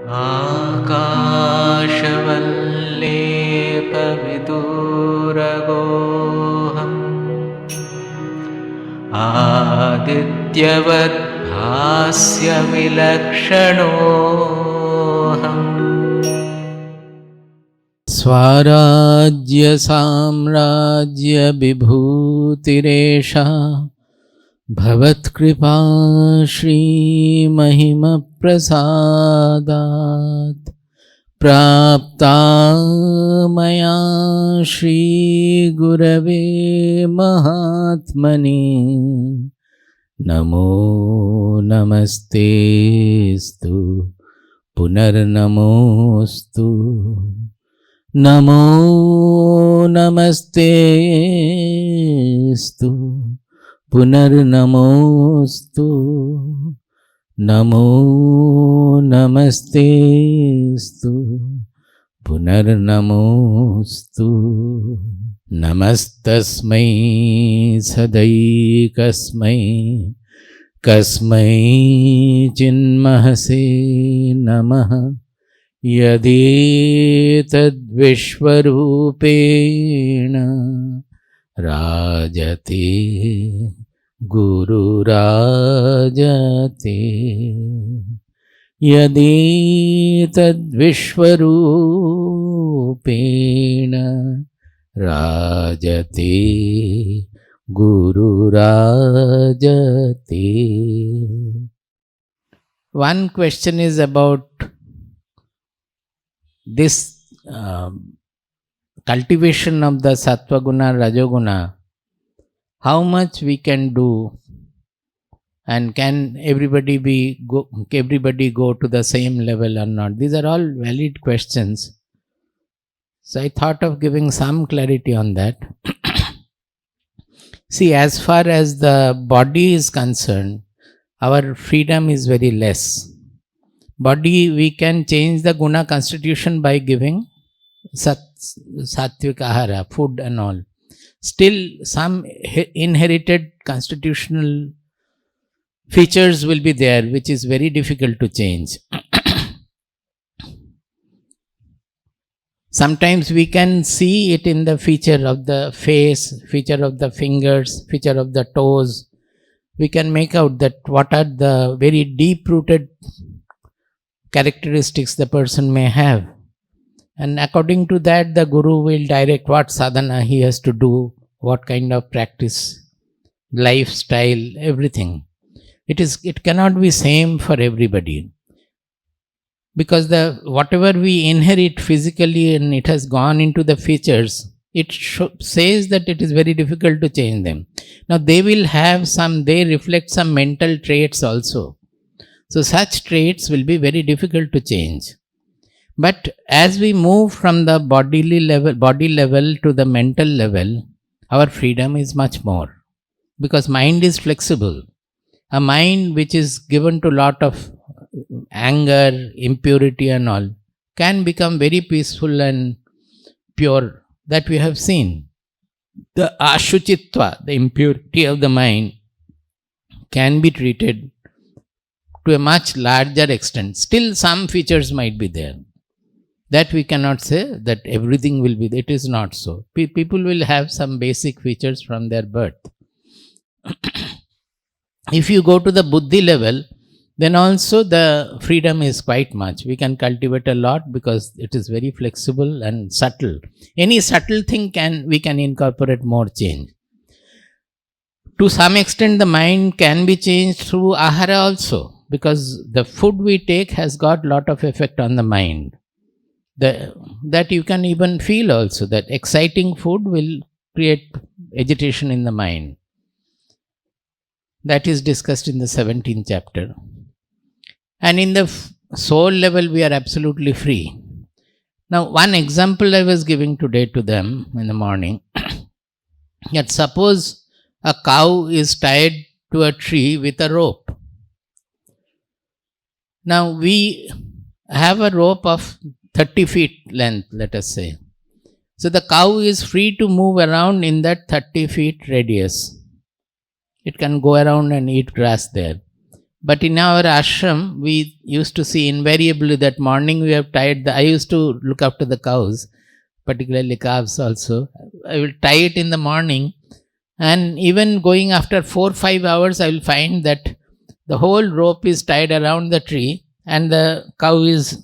आकाशवल्लेपविदूरगोऽहम् आदित्यवद् भास्यविलक्षणोऽहम् स्वराज्य साम्राज्य विभूतिरेषा भवत्कृपा श्रीमहिमप्रसादात् प्राप्ता मया श्रीगुरवे महात्मने नमो नमस्तेस्तु पुनर्नमोस्तु नमो नमस्तेस्तु पुनर्नमोस्तु नमो नमस्तेस्तु पुनर्नमोस्तु नमस्तस्मै सदैकस्मै कस्मै चिन्महसे नमः यदेतद्विश्वरूपेण राजते गुरुराजते यदेतद्विश्वरूपेण राजते गुरुराजते. One question is about this cultivation of the sattva guna, rajoguna. How much we can do, and can everybody go to the same level or not? These are all valid questions. So I thought of giving some clarity on that. See, as far as the body is concerned, our freedom is very less. Body, we can change the guna constitution by giving sattvic ahara, food and all. Still, some inherited constitutional features will be there, which is very difficult to change. Sometimes we can see it in the feature of the face, feature of the fingers, feature of the toes. We can make out that what are the very deep-rooted characteristics the person may have. And according to that, the Guru will direct what sadhana he has to do, what kind of practice, lifestyle, everything. It cannot be same for everybody. Because whatever we inherit physically and it has gone into the features, it says that it is very difficult to change them. Now they reflect some mental traits also. So such traits will be very difficult to change. But as we move from the body level to the mental level, our freedom is much more. Because mind is flexible. A mind which is given to lot of anger, impurity and all, can become very peaceful and pure. That we have seen. The ashuchitva, the impurity of the mind, can be treated to a much larger extent. Still some features might be there. That we cannot say that everything will be, it is not so. People will have some basic features from their birth. If you go to the buddhi level, then also the freedom is quite much. We can cultivate a lot because it is very flexible and subtle. Any subtle thing we can incorporate more change. To some extent the mind can be changed through ahara also, because the food we take has got lot of effect on the mind. That you can even feel also, that exciting food will create agitation in the mind. That is discussed in the 17th chapter. And in the soul level, we are absolutely free. Now, one example I was giving today to them in the morning, that suppose a cow is tied to a tree with a rope. Now, we have a rope of 30 feet length, let us say. So, the cow is free to move around in that 30 feet radius. It can go around and eat grass there. But in our ashram, we used to see invariably that morning we have tied I used to look after the cows, particularly calves also. I will tie it in the morning, and even going after 4-5 hours, I will find that the whole rope is tied around the tree and the cow is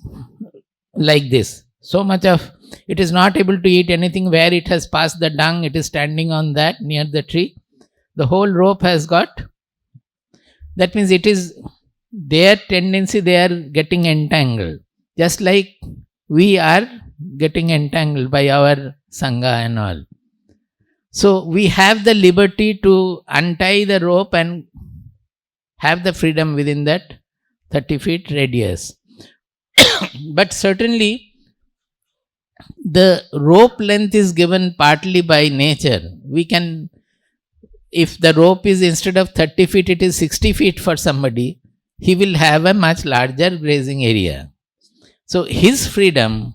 like this. So much of it is not able to eat anything. Where it has passed the dung, it is standing on that near the tree. The whole rope has got, that means it is their tendency, they are getting entangled. Just like we are getting entangled by our sangha and all. So we have the liberty to untie the rope and have the freedom within that 30 feet radius. But certainly the rope length is given partly by nature. We can, if the rope is instead of 30 feet, it is 60 feet for somebody, he will have a much larger grazing area. So his freedom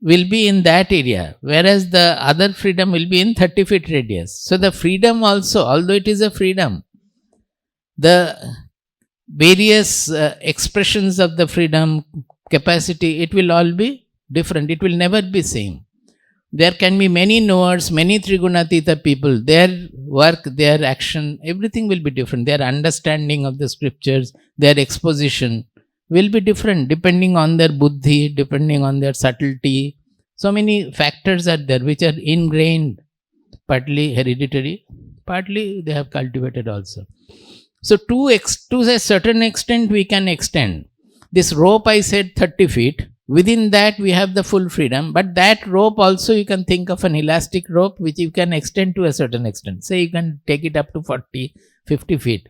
will be in that area, whereas the other freedom will be in 30 feet radius. So the freedom also, although it is a freedom, the various expressions of the freedom, capacity, it will all be different. It will never be same. There can be many knowers, many Trigunatita people, their work, their action, everything will be different. Their understanding of the scriptures, their exposition will be different depending on their buddhi, depending on their subtlety. So many factors are there which are ingrained, partly hereditary, partly they have cultivated also. So to a certain extent we can extend. This rope I said 30 feet, within that we have the full freedom, but that rope also you can think of an elastic rope which you can extend to a certain extent. Say you can take it up to 40, 50 feet.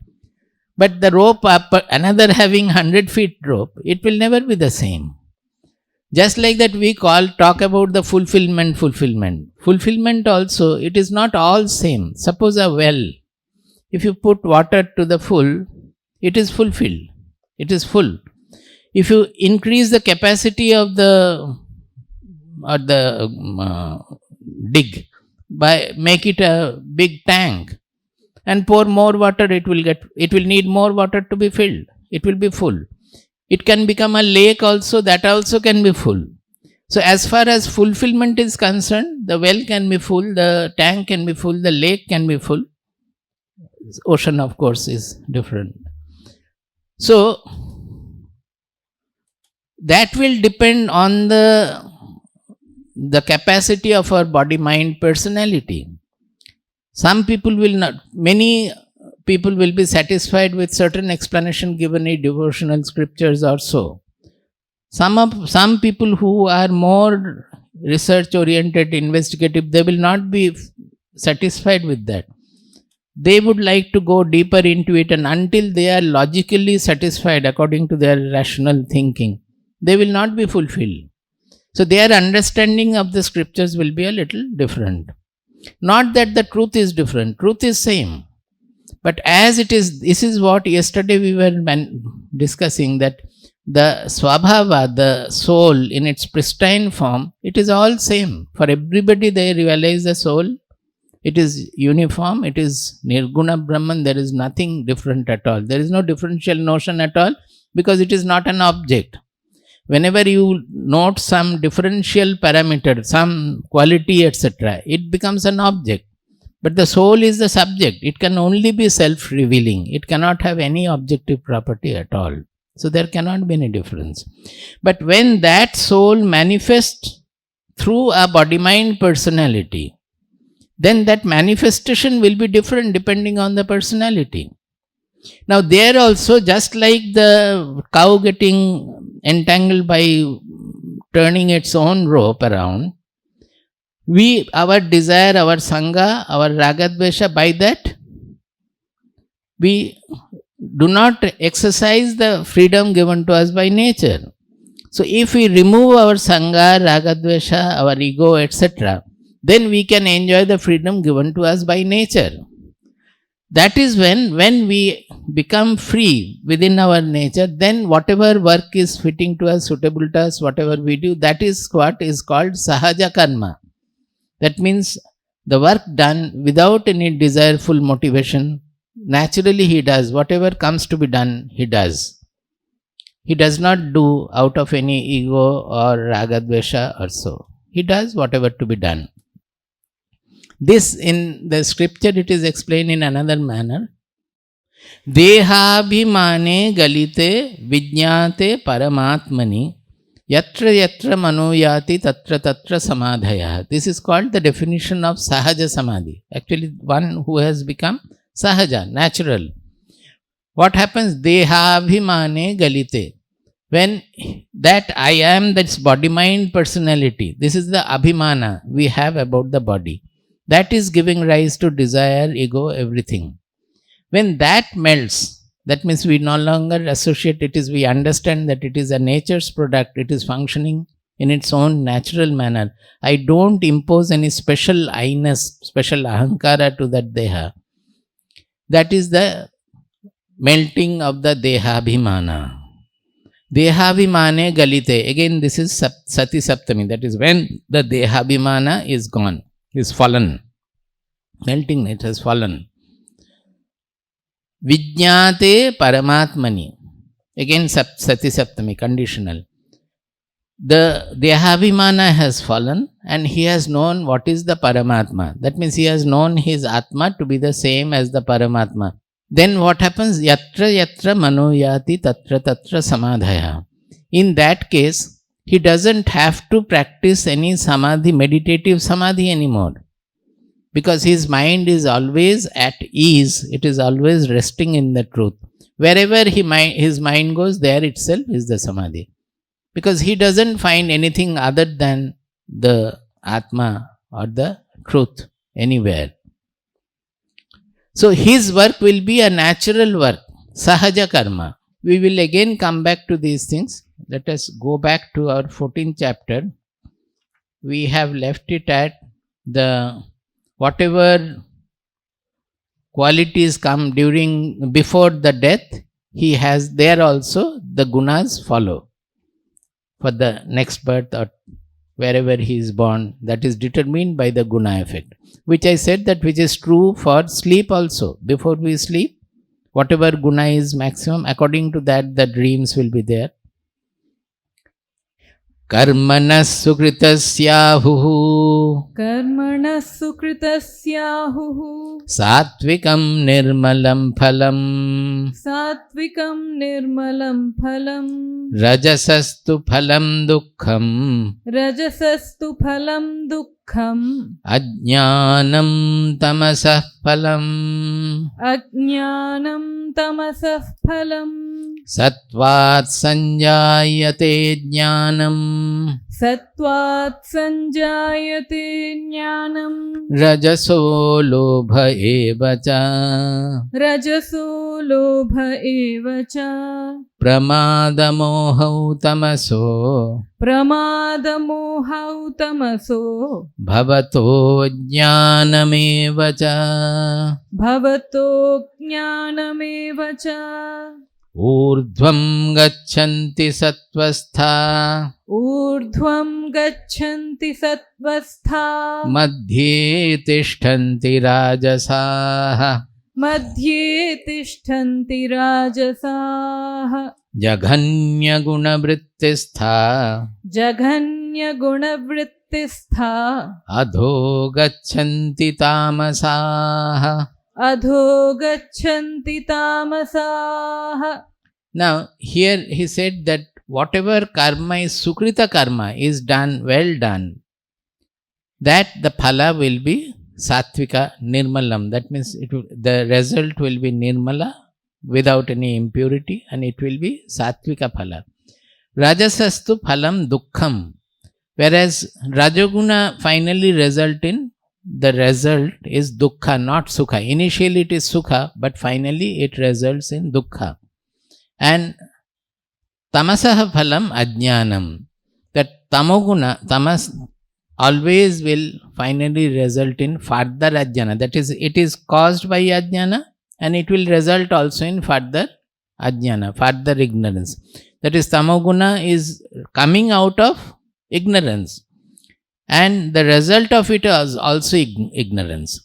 But the rope up, another having 100 feet rope, it will never be the same. Just like that we talk about the fulfillment. Fulfillment also, it is not all same. Suppose a well, if you put water to the full, it is fulfilled. It is full. If you increase the capacity of the dig by make it a big tank and pour more water, it will need more water to be filled. It will be full. It can become a lake also, that also can be full. So as far as fulfillment is concerned, the well can be full, the tank can be full, the lake can be full. Ocean of course is different. So that will depend on the capacity of our body, mind, personality. Some people will not, many people will be satisfied with certain explanation given in devotional scriptures or so. Some people who are more research oriented, investigative, they will not be satisfied with that. They would like to go deeper into it, and until they are logically satisfied according to their rational thinking, they will not be fulfilled. So their understanding of the scriptures will be a little different. Not that the truth is different, truth is same. But as it is, this is what yesterday we were discussing, that the swabhava, the soul in its pristine form, it is all same. For everybody they realize the soul, it is uniform, it is Nirguna Brahman, there is nothing different at all. There is no differential notion at all because it is not an object. Whenever you note some differential parameter, some quality, etc., it becomes an object. But the soul is the subject. It can only be self-revealing. It cannot have any objective property at all. So there cannot be any difference. But when that soul manifests through a body-mind personality, then that manifestation will be different depending on the personality. Now there also, just like the cow getting entangled by turning its own rope around, our desire, our sangha, our ragadvesha, by that we do not exercise the freedom given to us by nature. So if we remove our sangha, ragadvesha, our ego, etc., then we can enjoy the freedom given to us by nature. That is when we become free within our nature, then whatever work is fitting to us, suitable to us, whatever we do, that is what is called sahaja karma. That means the work done without any desireful motivation, Naturally he does. Whatever comes to be done, he does. He does not do out of any ego or ragadvesha or so. He does whatever to be done. This in the scripture it is explained in another manner. Dehabhimane galite vijñate paramatmani yatra yatra manoyati tatra tatra samadhaya. This is called the definition of sahaja samadhi. Actually, one who has become sahaja, natural. What happens? Dehabhimane galite. When that I am, that's body mind personality, this is the abhimana we have about the body. That is giving rise to desire, ego, everything. When that melts, that means we no longer associate it is, we understand that it is a nature's product, it is functioning in its own natural manner. I don't impose any special I-ness, special ahankara to that deha. That is the melting of the dehabhimana. Dehabhimane galite. Again, this is Sati Saptami. That is when the dehabhimana is gone, is fallen. Melting, it has fallen. Vijñate paramatmani. Again, Sati Saptami, conditional. The dehabhimana has fallen and he has known what is the Paramatma. That means he has known his Atma to be the same as the Paramatma. Then what happens? Yatra yatra manoyati tatra tatra samadhaya. In that case, he doesn't have to practice any samadhi, meditative samadhi anymore. Because his mind is always at ease, it is always resting in the truth. Wherever his mind goes, there itself is the samadhi. Because he doesn't find anything other than the Atma or the truth anywhere. So his work will be a natural work, sahaja karma. We will again come back to these things. Let us go back to our 14th chapter. We have left it at the whatever qualities come before the death, he has there also the gunas follow for the next birth or wherever he is born. That is determined by the guna effect, which I said that which is true for sleep also. Before we sleep, whatever guna is maximum, according to that the dreams will be there. Karmanas sukritasyahuhu satvikam nirmalam phalam rajasastu phalam dukkham ajnanam tamasah phalam Satvat sanjayate jnanam rajaso lobha evacha pramadamohau tamaso bhavato jnanamevacha urdhvam gachanti satvastha madhye tishtanti rajasaha jaghanya gunavrittistha adho gachanti tamasaha. Now here he said that whatever karma is sukrita karma is done, well done, that the phala will be sattvika nirmalam. That means the result will be nirmala without any impurity and it will be sattvika phala. Rajasastu phalam dukkham. Whereas rajoguna finally result is dukkha, not sukha. Initially it is sukha, but finally it results in dukkha. And tamasaha phalam ajnanam. That tamas always will finally result in further ajnana. That is, it is caused by ajnana and it will result also in further ajnana, further ignorance. That is, tamoguna is coming out of ignorance. And the result of it is also ignorance.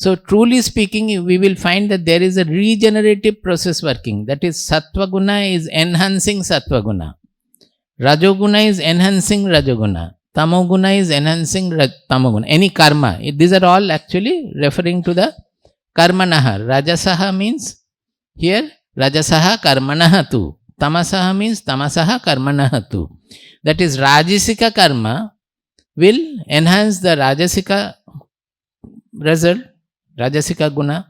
So truly speaking, we will find that there is a regenerative process working. That is, sattva guna is enhancing sattva guna, rajoguna is enhancing rajoguna, tamoguna is enhancing tamoguna. Any karma, these are all actually referring to the karmanaha. Rajasaha means here rajasaha karmanaha tu, tamasaha means tamasaha karmanaha tu. That is, rajasika karma will enhance the rajasika result, rajasika guna.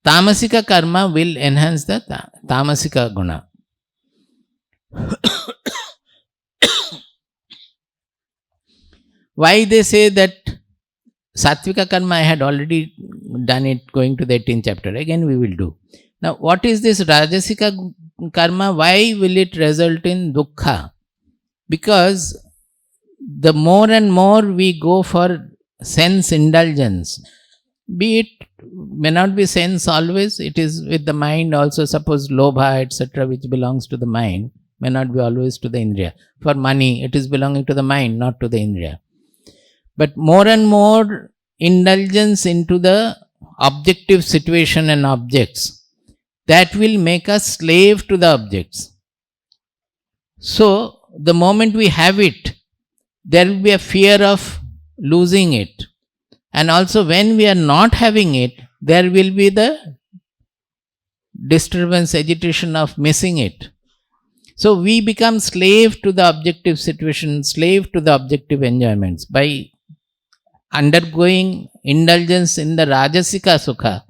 Tamasika karma will enhance the tamasika guna. Why they say that sattvika karma? I had already done it, going to the 18th chapter. Again we will do. Now what is this rajasika karma? Why will it result in dukkha? Because the more and more we go for sense indulgence, be it, may not be sense always, it is with the mind also. Suppose lobha etc., which belongs to the mind, may not be always to the indriya. For money, it is belonging to the mind, not to the indriya. But more and more indulgence into the objective situation and objects, that will make us slave to the objects. So the moment we have it, there will be a fear of losing it. And also when we are not having it, there will be the disturbance, agitation of missing it. So we become slave to the objective situation, slave to the objective enjoyments. By undergoing indulgence in the rajasika sukha,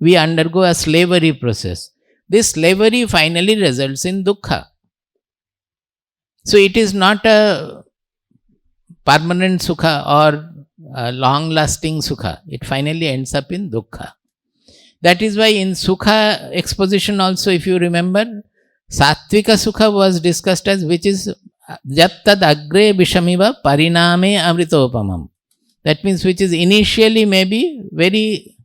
we undergo a slavery process. This slavery finally results in dukkha. So it is not a permanent sukha or long lasting sukha. It finally ends up in dukkha. That is why in sukha exposition also, if you remember, sattvika sukha was discussed as, which is jat tad agre vishamiva pariname amritopamam. That means which is initially maybe very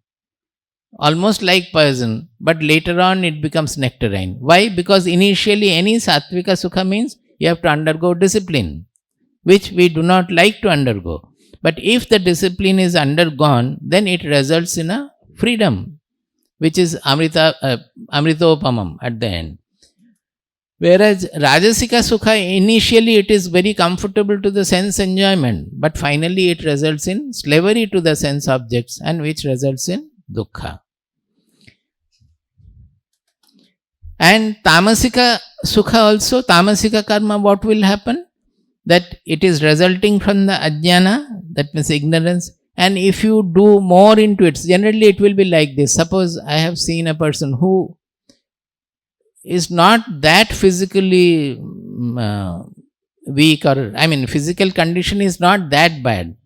almost like poison, but later on it becomes nectarine. Why? Because initially any sattvika sukha means you have to undergo discipline, which we do not like to undergo. But if the discipline is undergone, then it results in a freedom, which is amritopamam at the end. Whereas rajasika sukha, initially it is very comfortable to the sense enjoyment, but finally it results in slavery to the sense objects, and which results in dukkha. And tamasika sukha also, tamasika karma, what will happen? That it is resulting from the ajnana, that means ignorance. And if you do more into it, generally it will be like this. Suppose I have seen a person who is not that physically weak, or physical condition is not that bad,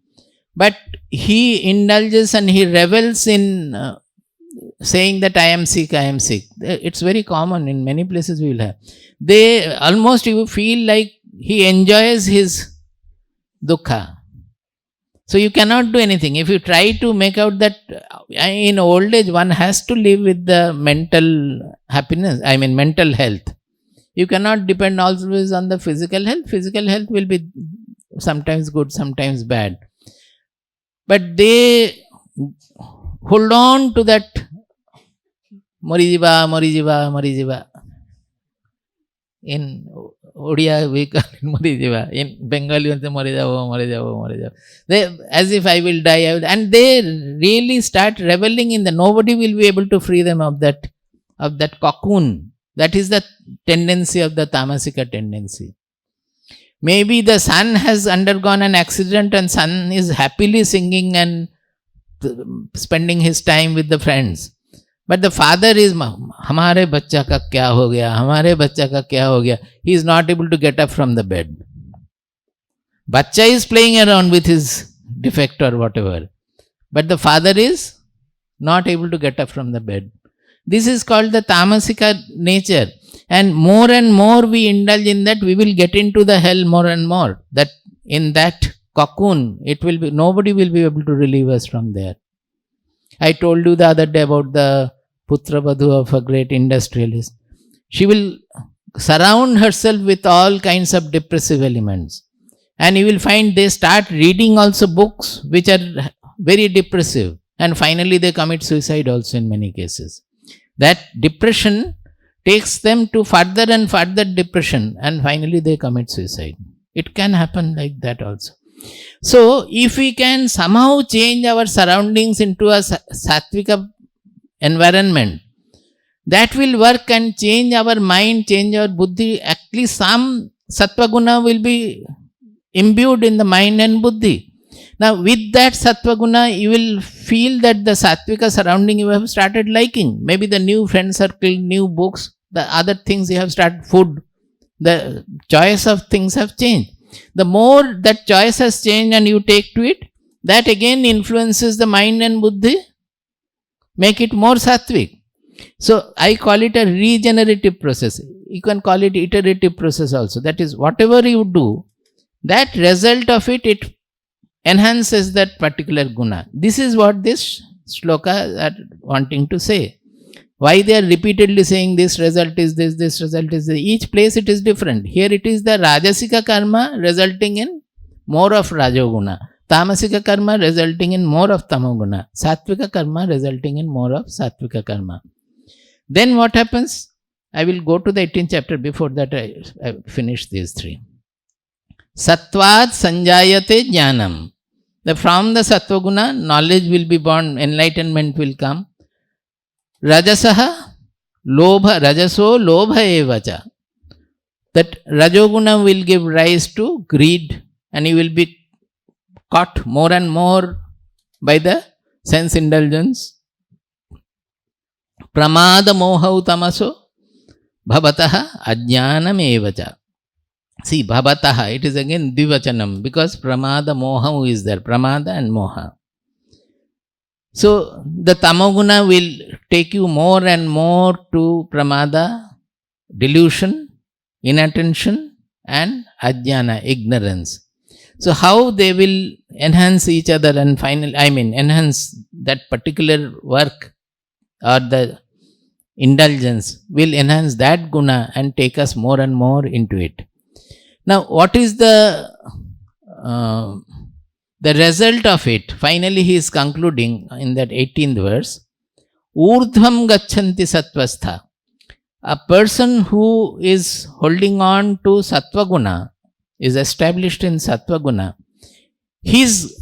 but he indulges and he revels in saying that I am sick, I am sick. It's very common in many places. We will have, they almost, you feel like he enjoys his dukkha. So you cannot do anything. If you try to make out that in old age one has to live with the mental happiness, mental health. You cannot depend always on the physical health. Physical health will be sometimes good, sometimes bad. But they hold on to that Morijiva, Morijiva, Morijiva. In Odia we call it Morijiva. In Bengali we say Morijavo, Morijavo, Morijavo. They, as if I will die, and they really start reveling in the, nobody will be able to free them of that cocoon. That is the tendency of the tamasika tendency. Maybe the son has undergone an accident and son is happily singing and spending his time with the friends. But the father is, hamare bachcha ka kya ho gaya, hamare bachcha ka kya ho gaya. He is not able to get up from the bed. Bachcha is playing around with his defect or whatever, but the father is not able to get up from the bed. This is called the tamasika nature. And more we indulge in that, we will get into the hell more and more. That in that cocoon, it will be, nobody will be able to relieve us from there. I told you the other day about the putra vadhu of a great industrialist. She will surround herself with all kinds of depressive elements. And you will find they start reading also books which are very depressive. and finally they commit suicide also in many cases. That depression takes them to further and further depression, and finally they commit suicide. It can happen like that also. So if we can somehow change our surroundings into a sattvika environment, that will work and change our mind, change our buddhi. At least some sattva guna will be imbued in the mind and buddhi. Now with that sattva guna, you will feel that the sattvika surrounding you have started liking. Maybe the new friend circle, new books, the other things you have started, food, the choice of things have changed. The more that choice has changed and you take to it, that again influences the mind and buddhi, make it more sattvic. So I call it a regenerative process. You can call it iterative process also. That is, whatever you do, that result of it, it enhances that particular guna. This is what this shloka are wanting to say. Why they are repeatedly saying this result is this result is this. Each place it is different. Here it is the rajasika karma resulting in more of rajoguna, tamasika karma resulting in more of tamoguna, sattvika karma resulting in more of sattvika karma. Then what happens? I will go to the 18th chapter. Before that I finish these three. Sattvat sanjayate jnanam. From the sattva guna, knowledge will be born, enlightenment will come. Rajasaha lobha, rajaso lobha evacha. That rajoguna will give rise to greed, and you will be caught more and more by the sense indulgence. Pramada mohau tamaso bhavataha ajnanam evacha. See, bhavataha, it is again dvivachanam, because pramada moha is there, pramada and moha. So the tamoguna will take you more and more to pramada, delusion, inattention, and ajnana, ignorance. So how they will enhance each other and finally, enhance that particular work or the indulgence will enhance that guna and take us more and more into it. Now, what is the result of it? Finally, he is concluding in that 18th verse. Urdhvam gacchanti sattvastha. A person who is holding on to sattva guna, is established in sattva guna, his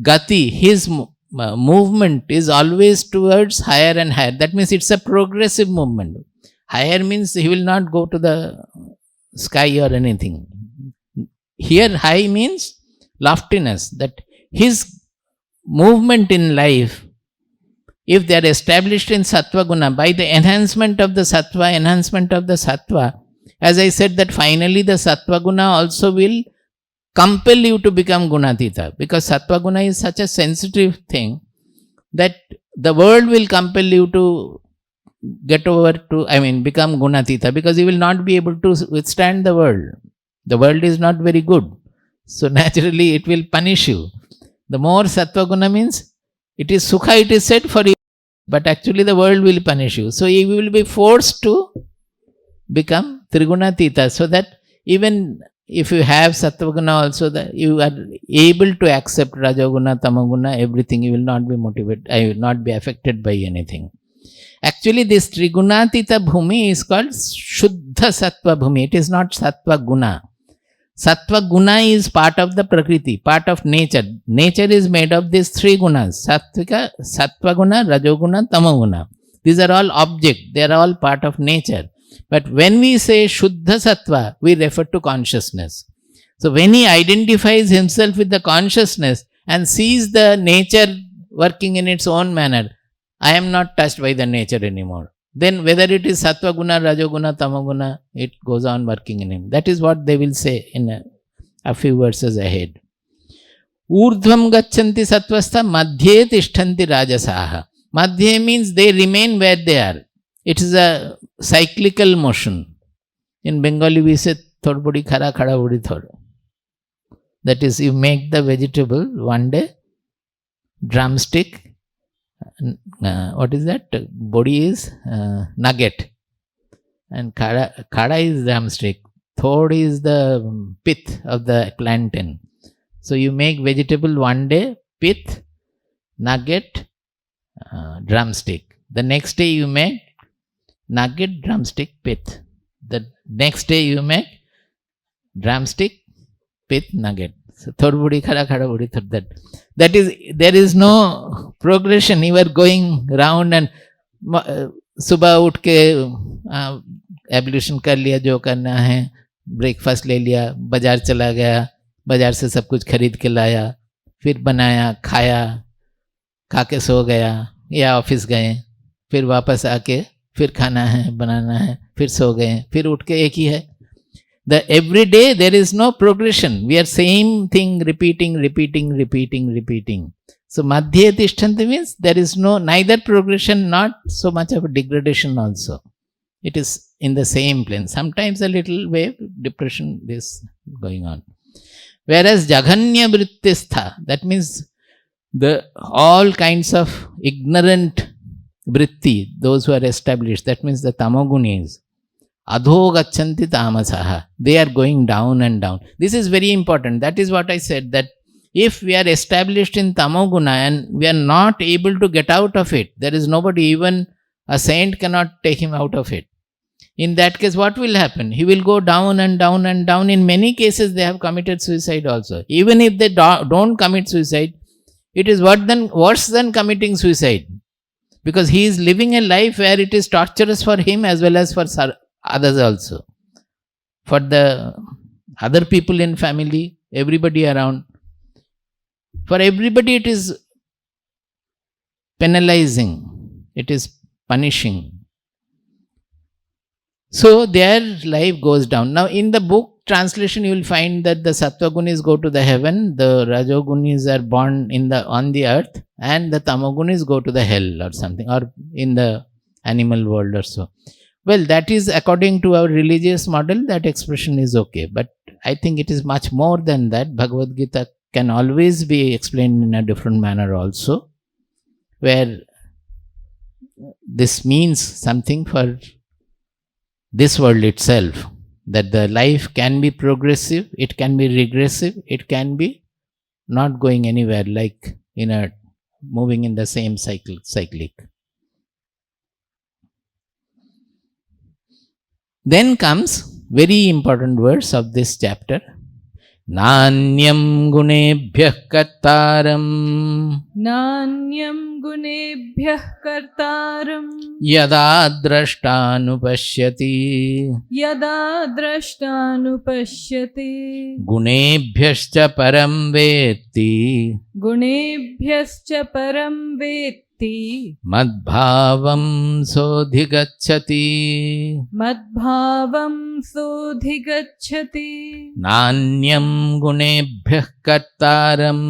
gati, his movement is always towards higher and higher. That means it's a progressive movement. Higher means he will not go to the sky or anything. Here high means loftiness, that his movement in life, if they are established in sattva guna, by the enhancement of the sattva, as I said, that finally the sattva guna also will compel you to become gunatita, because sattva guna is such a sensitive thing that the world will compel you to get over to, become gunatita, because you will not be able to withstand the world. The world is not very good, so naturally it will punish you. The more sattva guna means, it is sukha, it is said for you, but actually the world will punish you. So you will be forced to become trigunatita, so that even if you have sattva guna also, that you are able to accept rajoguna, tamoguna, everything, you will not be motivated, I will not be affected by anything. Actually, this trigunatita bhumi is called shuddha sattva bhumi. It is not sattva guna. Sattva guna is part of the prakriti, part of nature. Nature is made of these three gunas: sattva guna, rajoguna, tamoguna. These are all objects, they are all part of nature. But when we say shuddha sattva, we refer to consciousness. So when he identifies himself with the consciousness and sees the nature working in its own manner, I am not touched by the nature anymore. Then whether it is sattva guna, rajoguna, tamoguna, it goes on working in him. That is what they will say in a few verses ahead. Urdhvam gacchanti sattvastha madhye tishtanti rajasaha. Madhye means they remain where they are. It is a cyclical motion. In Bengali we say thod bodi khara, khara bodi thod. That is, you make the vegetable one day, drumstick, what is that? Body is nugget, and khada is drumstick, thod is the pith of the plantain. So you make vegetable one day, pith, nugget, drumstick. The next day you make nugget, drumstick, pith. The next day you make drumstick, pith, nugget. So thod budi khada khada budi thod that. That is, there is no progression. You are going round and सुबह उठ के ablution कर लिया, जो करना है, breakfast ले लिया, बाजार चला गया, बाजार से सब कुछ खरीद के लाया, फिर बनाया, खाया, खा के सो गया या ऑफिस गए, फिर वापस आके फिर खाना है, बनाना है, फिर सो गए, फिर उठ के एक ही है. The every day there is no progression. We are same thing repeating. So madhye tishtanti means there is no neither progression, not so much of a degradation also. It is in the same plane. Sometimes a little wave, depression is going on. Whereas Jaghanya Vrittistha, that means the all kinds of ignorant vritti, those who are established, that means the tamogunis, adho gachanti tamasaha, they are going down and down. This is very important. That is what I said, that if we are established in tamoguna and we are not able to get out of it, there is nobody, even a saint cannot take him out of it. In that case, what will happen? He will go down and down and down. In many cases, they have committed suicide also. Even if they don't commit suicide, it is worse than committing suicide. Because he is living a life where it is torturous for him as well as for others also. For the other people in family, everybody around. For everybody it is penalizing, it is punishing. So their life goes down. Now in the book translation you will find that the Sattvagunis go to the heaven, the Rajogunis are born on the earth, and the Tamogunis go to the hell or something, or in the animal world or so. Well, that is according to our religious model, that expression is okay. But I think it is much more than that. Bhagavad Gita can always be explained in a different manner also, where this means something for this world itself, that the life can be progressive, it can be regressive, it can be not going anywhere, like moving in the same cyclic. Then comes very important verse of this chapter. Nanyam gunebhyah kartaram. Nanyam gunebhyah kartaram. Yada drashtanupashyati. Yada drashtanupashyati. Gunebhyascha param vetti. Gunebhyascha param vetti. Madbhavam sodhigacchati. Madbhavam sodhigacchati. Nanyam gunebhyah kartaram.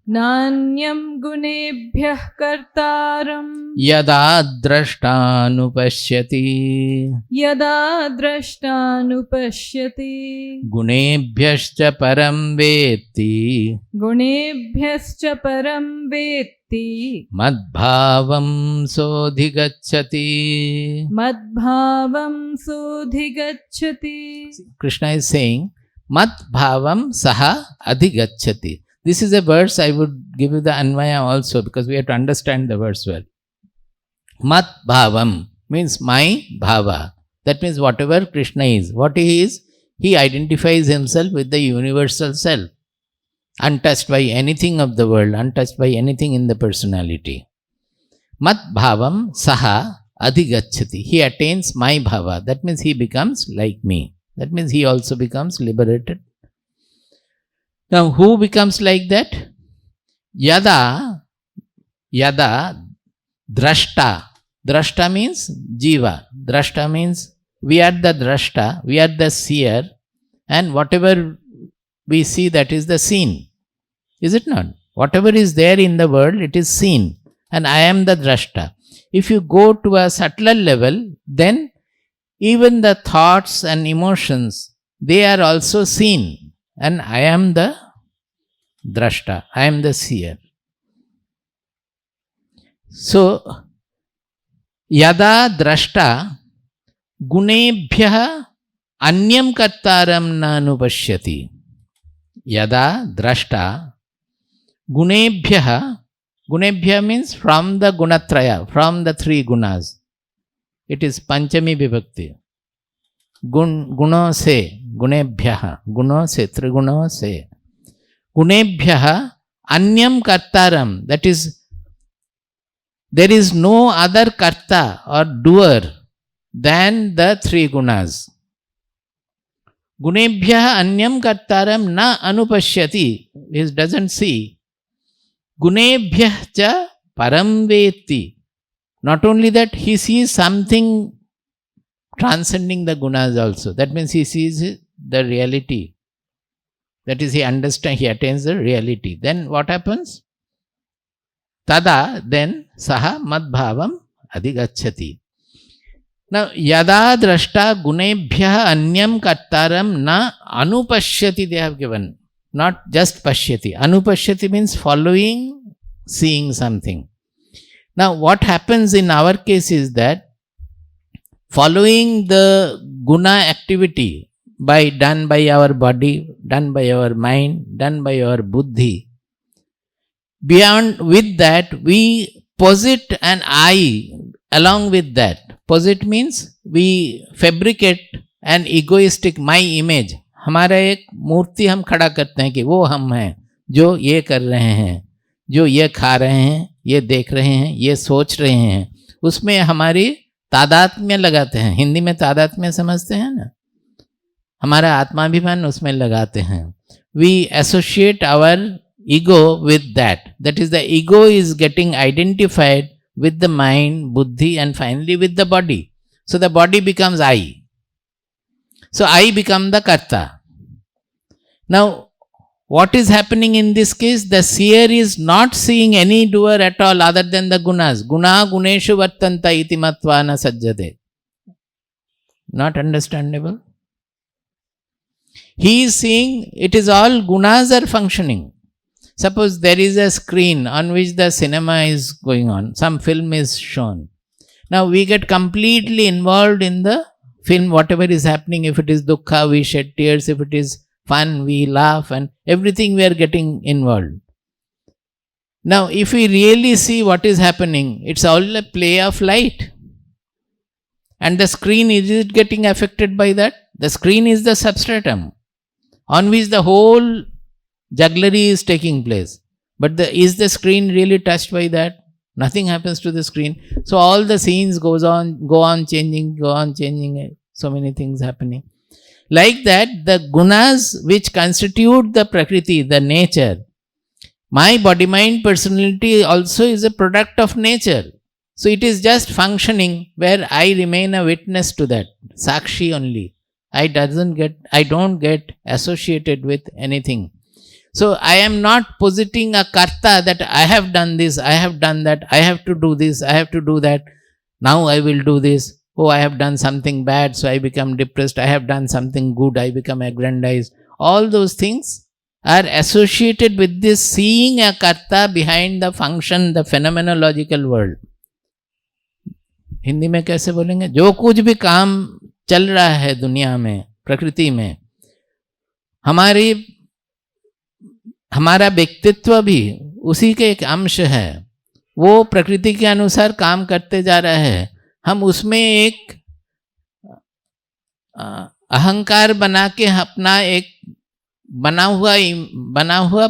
Nanyam gunebhyah kartaram. Yada drashtanupashyati. Yada drashtanupashyati. Gunebhyascha param vetti. Gunebhyascha param vetti. Madbhavam sodhigacchati. Madbhavam sodhigacchati. Krishna is saying, Madbhavam saha adhigacchati. This is a verse, I would give you the Anvaya also, because we have to understand the verse well. Madbhavam means my bhava. That means whatever Krishna is, what he is, he identifies himself with the universal self, untouched by anything of the world, untouched by anything in the personality. Mat bhavam saha adhigacchati. He attains my bhava. That means he becomes like me. That means he also becomes liberated. Now who becomes like that? Yada drashta. Drashta means jiva. Drashta means we are the drashta, we are the seer, and whatever we see, that is the seen. Is it not? Whatever is there in the world, it is seen. And I am the drashta. If you go to a subtler level, then even the thoughts and emotions, they are also seen. And I am the drashta. I am the seer. So, yada drashta gunebhyah anyam kartaram nanupashyati. Yada drashta gunebhyah Gunebhya means from the gunatraya, from the three gunas. It is Panchami Vibhakti. Guno se, gunebhyaha, guno se, triguno se. Gunebhyaha anyam kartaram, that is, there is no other karta or doer than the three gunas. Gunebhyaha anyam kartaram na anupashyati, he doesn't see. Gunebhyah cha param veti. Not only that, he sees something transcending the gunas also. That means he sees the reality. That is, he understands, he attains the reality. Then what happens? Tada, then saha madbhavam adhigacchati. Now, yada drashta gunebhyah anyam kartaram na anupashyati, they have given. Not just pashyati. Anupashyati means following, seeing something. Now, what happens in our case is that following the guna activity done by our body, done by our mind, done by our buddhi, beyond with that, we posit an I along with that. Posit means we fabricate an egoistic my image. हमारा एक मूर्ति हम खड़ा करते हैं कि वो हम हैं जो ये कर रहे हैं, जो ये खा रहे हैं, ये देख रहे हैं, ये सोच रहे हैं. उसमें हमारी तादात्म्य लगाते हैं. हिंदी में तादात्म्य समझते हैं ना, हमारा आत्माभिमान उसमें लगाते हैं. We associate our ego with that. That is, the ego is getting identified with the mind, buddhi, and finally with the body. So the body becomes I. So I become the karta. Now, what is happening in this case? The seer is not seeing any doer at all other than the gunas. Guna guneshu vartanta iti matva na sajjate. Not understandable? He is seeing it is all gunas are functioning. Suppose there is a screen on which the cinema is going on, some film is shown. Now we get completely involved in the film, whatever is happening. If it is dukkha, we shed tears. If it is fun, we laugh, and everything we are getting involved. Now, if we really see what is happening, it's all a play of light. And the screen, is it getting affected by that? The screen is the substratum on which the whole jugglery is taking place. But is the screen really touched by that? Nothing happens to the screen. So all the scenes go on changing, so many things happening. Like that, the gunas which constitute the prakriti, the nature, my body, mind, personality also is a product of nature. So it is just functioning where I remain a witness to that, sakshi only. I don't get associated with anything. So I am not positing a karta that I have done this, I have done that, I have to do this, I have to do that, now I will do this. Oh, I have done something bad, so I become depressed. I have done something good, I become aggrandized. All those things are associated with this seeing a karta behind the function, the phenomenological world. Hindi में कैसे बोलेंगे? जो कुछ भी काम चल रहा है दुनिया में, प्रकृति में, हमारा व्यक्तित्व भी उसी के एक अंश है. वो प्रकृति के अनुसार काम करते जा रहा है. हम उसमें एक अहंकार बना के अपना एक बना हुआ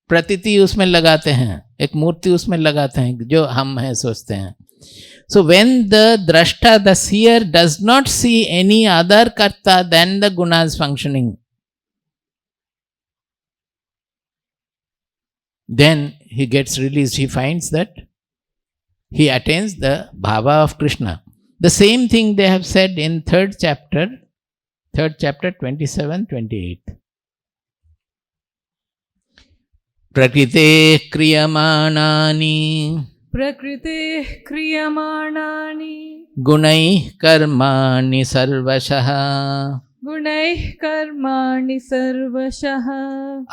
प्रतीति उसमें लगाते हैं, एक मूर्ति उसमें लगाते हैं जो हम हैं सोचते हैं. So when the drashta, the seer, does not see any other karta than the gunas functioning, then he gets released. He finds that he attains the bhava of Krishna. The same thing they have said in third chapter 27-28. Prakrite kriyamanani gunaih karmani sarvashah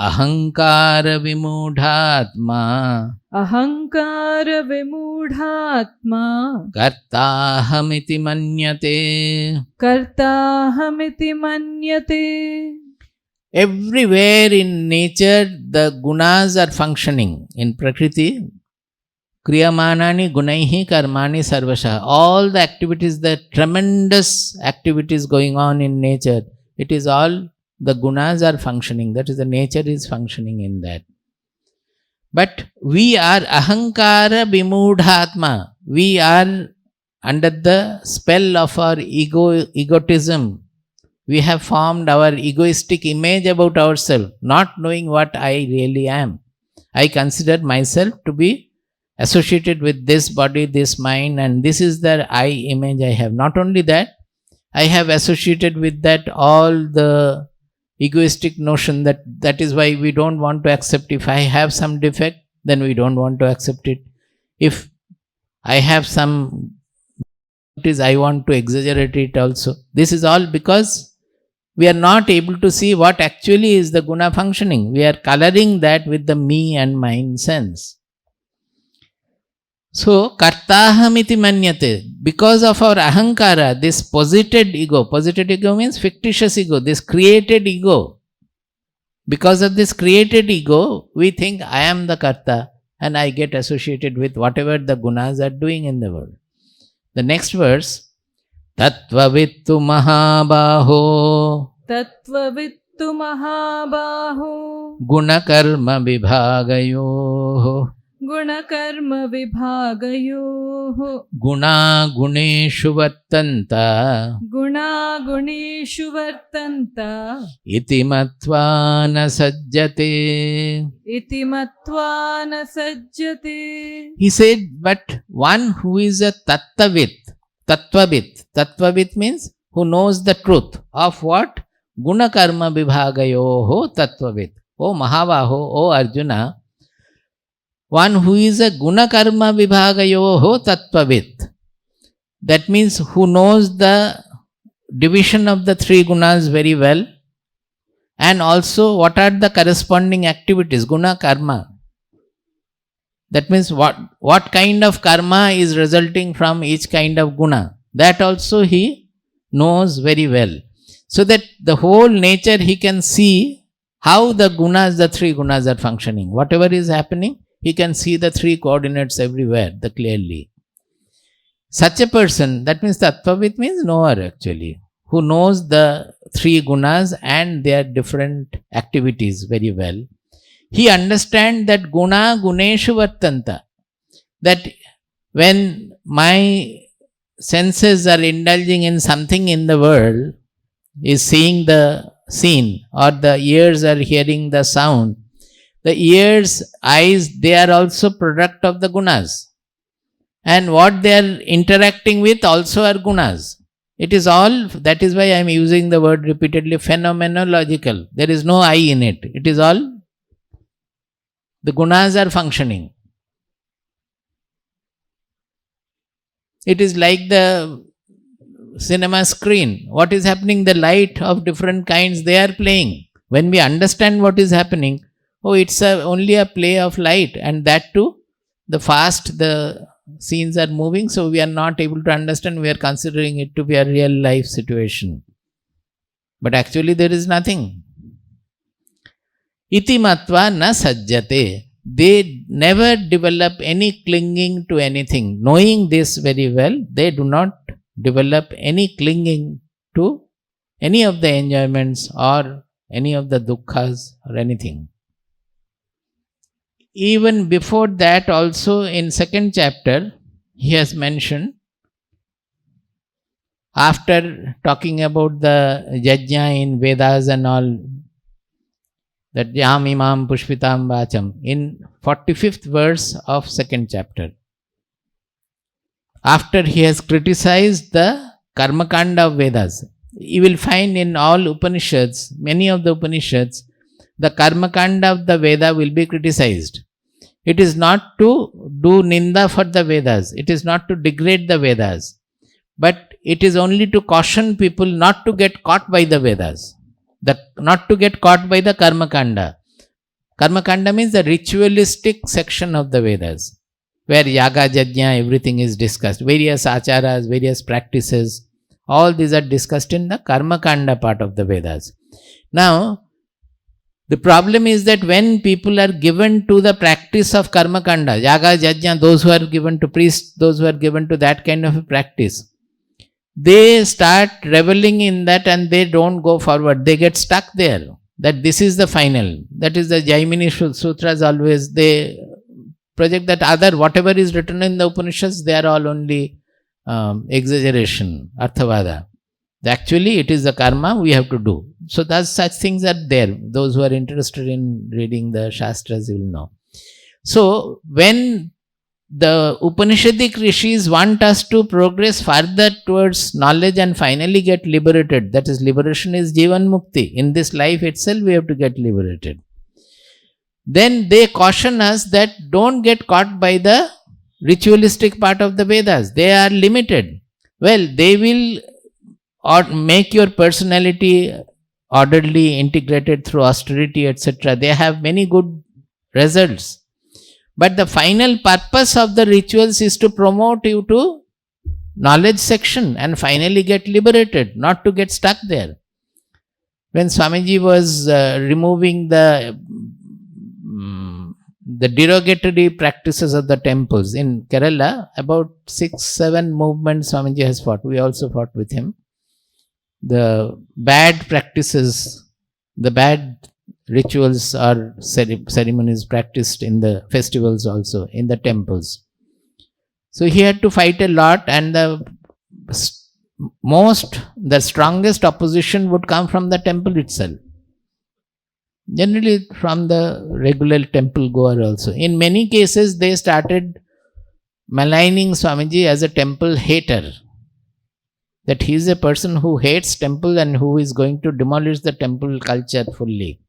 ahankara vimudhatma kartahamiti manyate. Everywhere in nature, the gunas are functioning. In Prakriti, Kriyamanani gunaihi karmani sarvasha. All the activities, the tremendous activities going on in nature, it is all the gunas are functioning. That is, the nature is functioning in that. But we are ahankara vimudhatma. We are under the spell of our egotism. We have formed our egoistic image about ourselves, not knowing what I really am. I consider myself to be associated with this body, this mind, and this is the I image I have. Not only that, I have associated with that all the egoistic notion that is why we don't want to accept. If I have some defect, then we don't want to accept it. If I have some, I want to exaggerate it also. This is all because we are not able to see what actually is the guna functioning. We are coloring that with the me and mine sense. So, kartahamiti manyate. Because of our ahankara, this posited ego means fictitious ego, this created ego. Because of this created ego, we think I am the karta and I get associated with whatever the gunas are doing in the world. The next verse, Tattvavittu mahabaho Tattvavittu mahabaho Gunakarma vibhagayoho Gunakarma vibhagayoho Guna guneshu vartanta Guna guneshu vartanta Iti matva na sajjate. Iti matva na sajjate. He said, but one who is a Tattvavit means who knows the truth of what? Gunakarma vibhagayoho Tattvavit. O Mahabaho, O Arjuna, one who is a Gunakarma vibhagayoho Tattvavit. That means who knows the division of the three gunas very well, and also what are the corresponding activities, guna karma. That means what kind of karma is resulting from each kind of guna. That also he knows very well. So that the whole nature he can see how the gunas, the three gunas are functioning. Whatever is happening, he can see the three coordinates everywhere, clearly. Such a person, that means Tattvavit means knower actually, who knows the three gunas and their different activities very well. He understands that guna guneshu vartanta. That when my senses are indulging in something in the world, is seeing the scene, or the ears are hearing the sound, the ears, eyes, they are also product of the gunas. And what they are interacting with also are gunas. It is all, that is why I am using the word repeatedly, phenomenological. There is no I in it. It is all, the gunas are functioning. It is like the cinema screen. What is happening? The light of different kinds, they are playing. When we understand what is happening, oh, it's only a play of light, and that too, the scenes are moving, so we are not able to understand. We are considering it to be a real life situation. But actually there is nothing. Iti matva na sajjate. They never develop any clinging to anything. Knowing this very well, they do not develop any clinging to any of the enjoyments or any of the dukkhas or anything. Even before that also, in second chapter, he has mentioned, after talking about the yajna in Vedas and all, that yam imam pushpitam vacham, in 45th verse of second chapter, after he has criticized the karmakanda of Vedas, you will find in all Upanishads, many of the Upanishads, the karmakanda of the Veda will be criticized. It is not to do ninda for the Vedas. It is not to degrade the Vedas. But it is only to caution people not to get caught by the Vedas. Not to get caught by the karmakanda. Karmakanda means the ritualistic section of the Vedas, where yaga, yajna, everything is discussed. Various acharas, various practices, all these are discussed in the karmakanda part of the Vedas. Now, The problem is that when people are given to the practice of karma kanda, yaga, yajna, those who are given to priests, those who are given to that kind of a practice, they start reveling in that and they don't go forward. They get stuck there. That this is the final. That is the Jaimini Sutras always. They project that other, whatever is written in the Upanishads, they are all only exaggeration, Arthavada. Actually, it is the karma we have to do. So thus such things are there. Those who are interested in reading the Shastras will know. So when the Upanishadic rishis want us to progress further towards knowledge and finally get liberated, that is, liberation is Jivan Mukti. In this life itself we have to get liberated. Then they caution us that don't get caught by the ritualistic part of the Vedas. They are limited. Well, they will make your personality orderly, integrated through austerity, etc. They have many good results. But the final purpose of the rituals is to promote you to knowledge section and finally get liberated, not to get stuck there. When Swamiji was removing the derogatory practices of the temples in Kerala, about 6-7 movements Swamiji has fought. We also fought with him. The bad practices, the bad rituals or ceremonies practiced in the festivals also, in the temples. So he had to fight a lot, and the strongest opposition would come from the temple itself. Generally from the regular temple goer also. In many cases they started maligning Swamiji as a temple hater. That he is a person who hates temple and who is going to demolish the temple culture fully.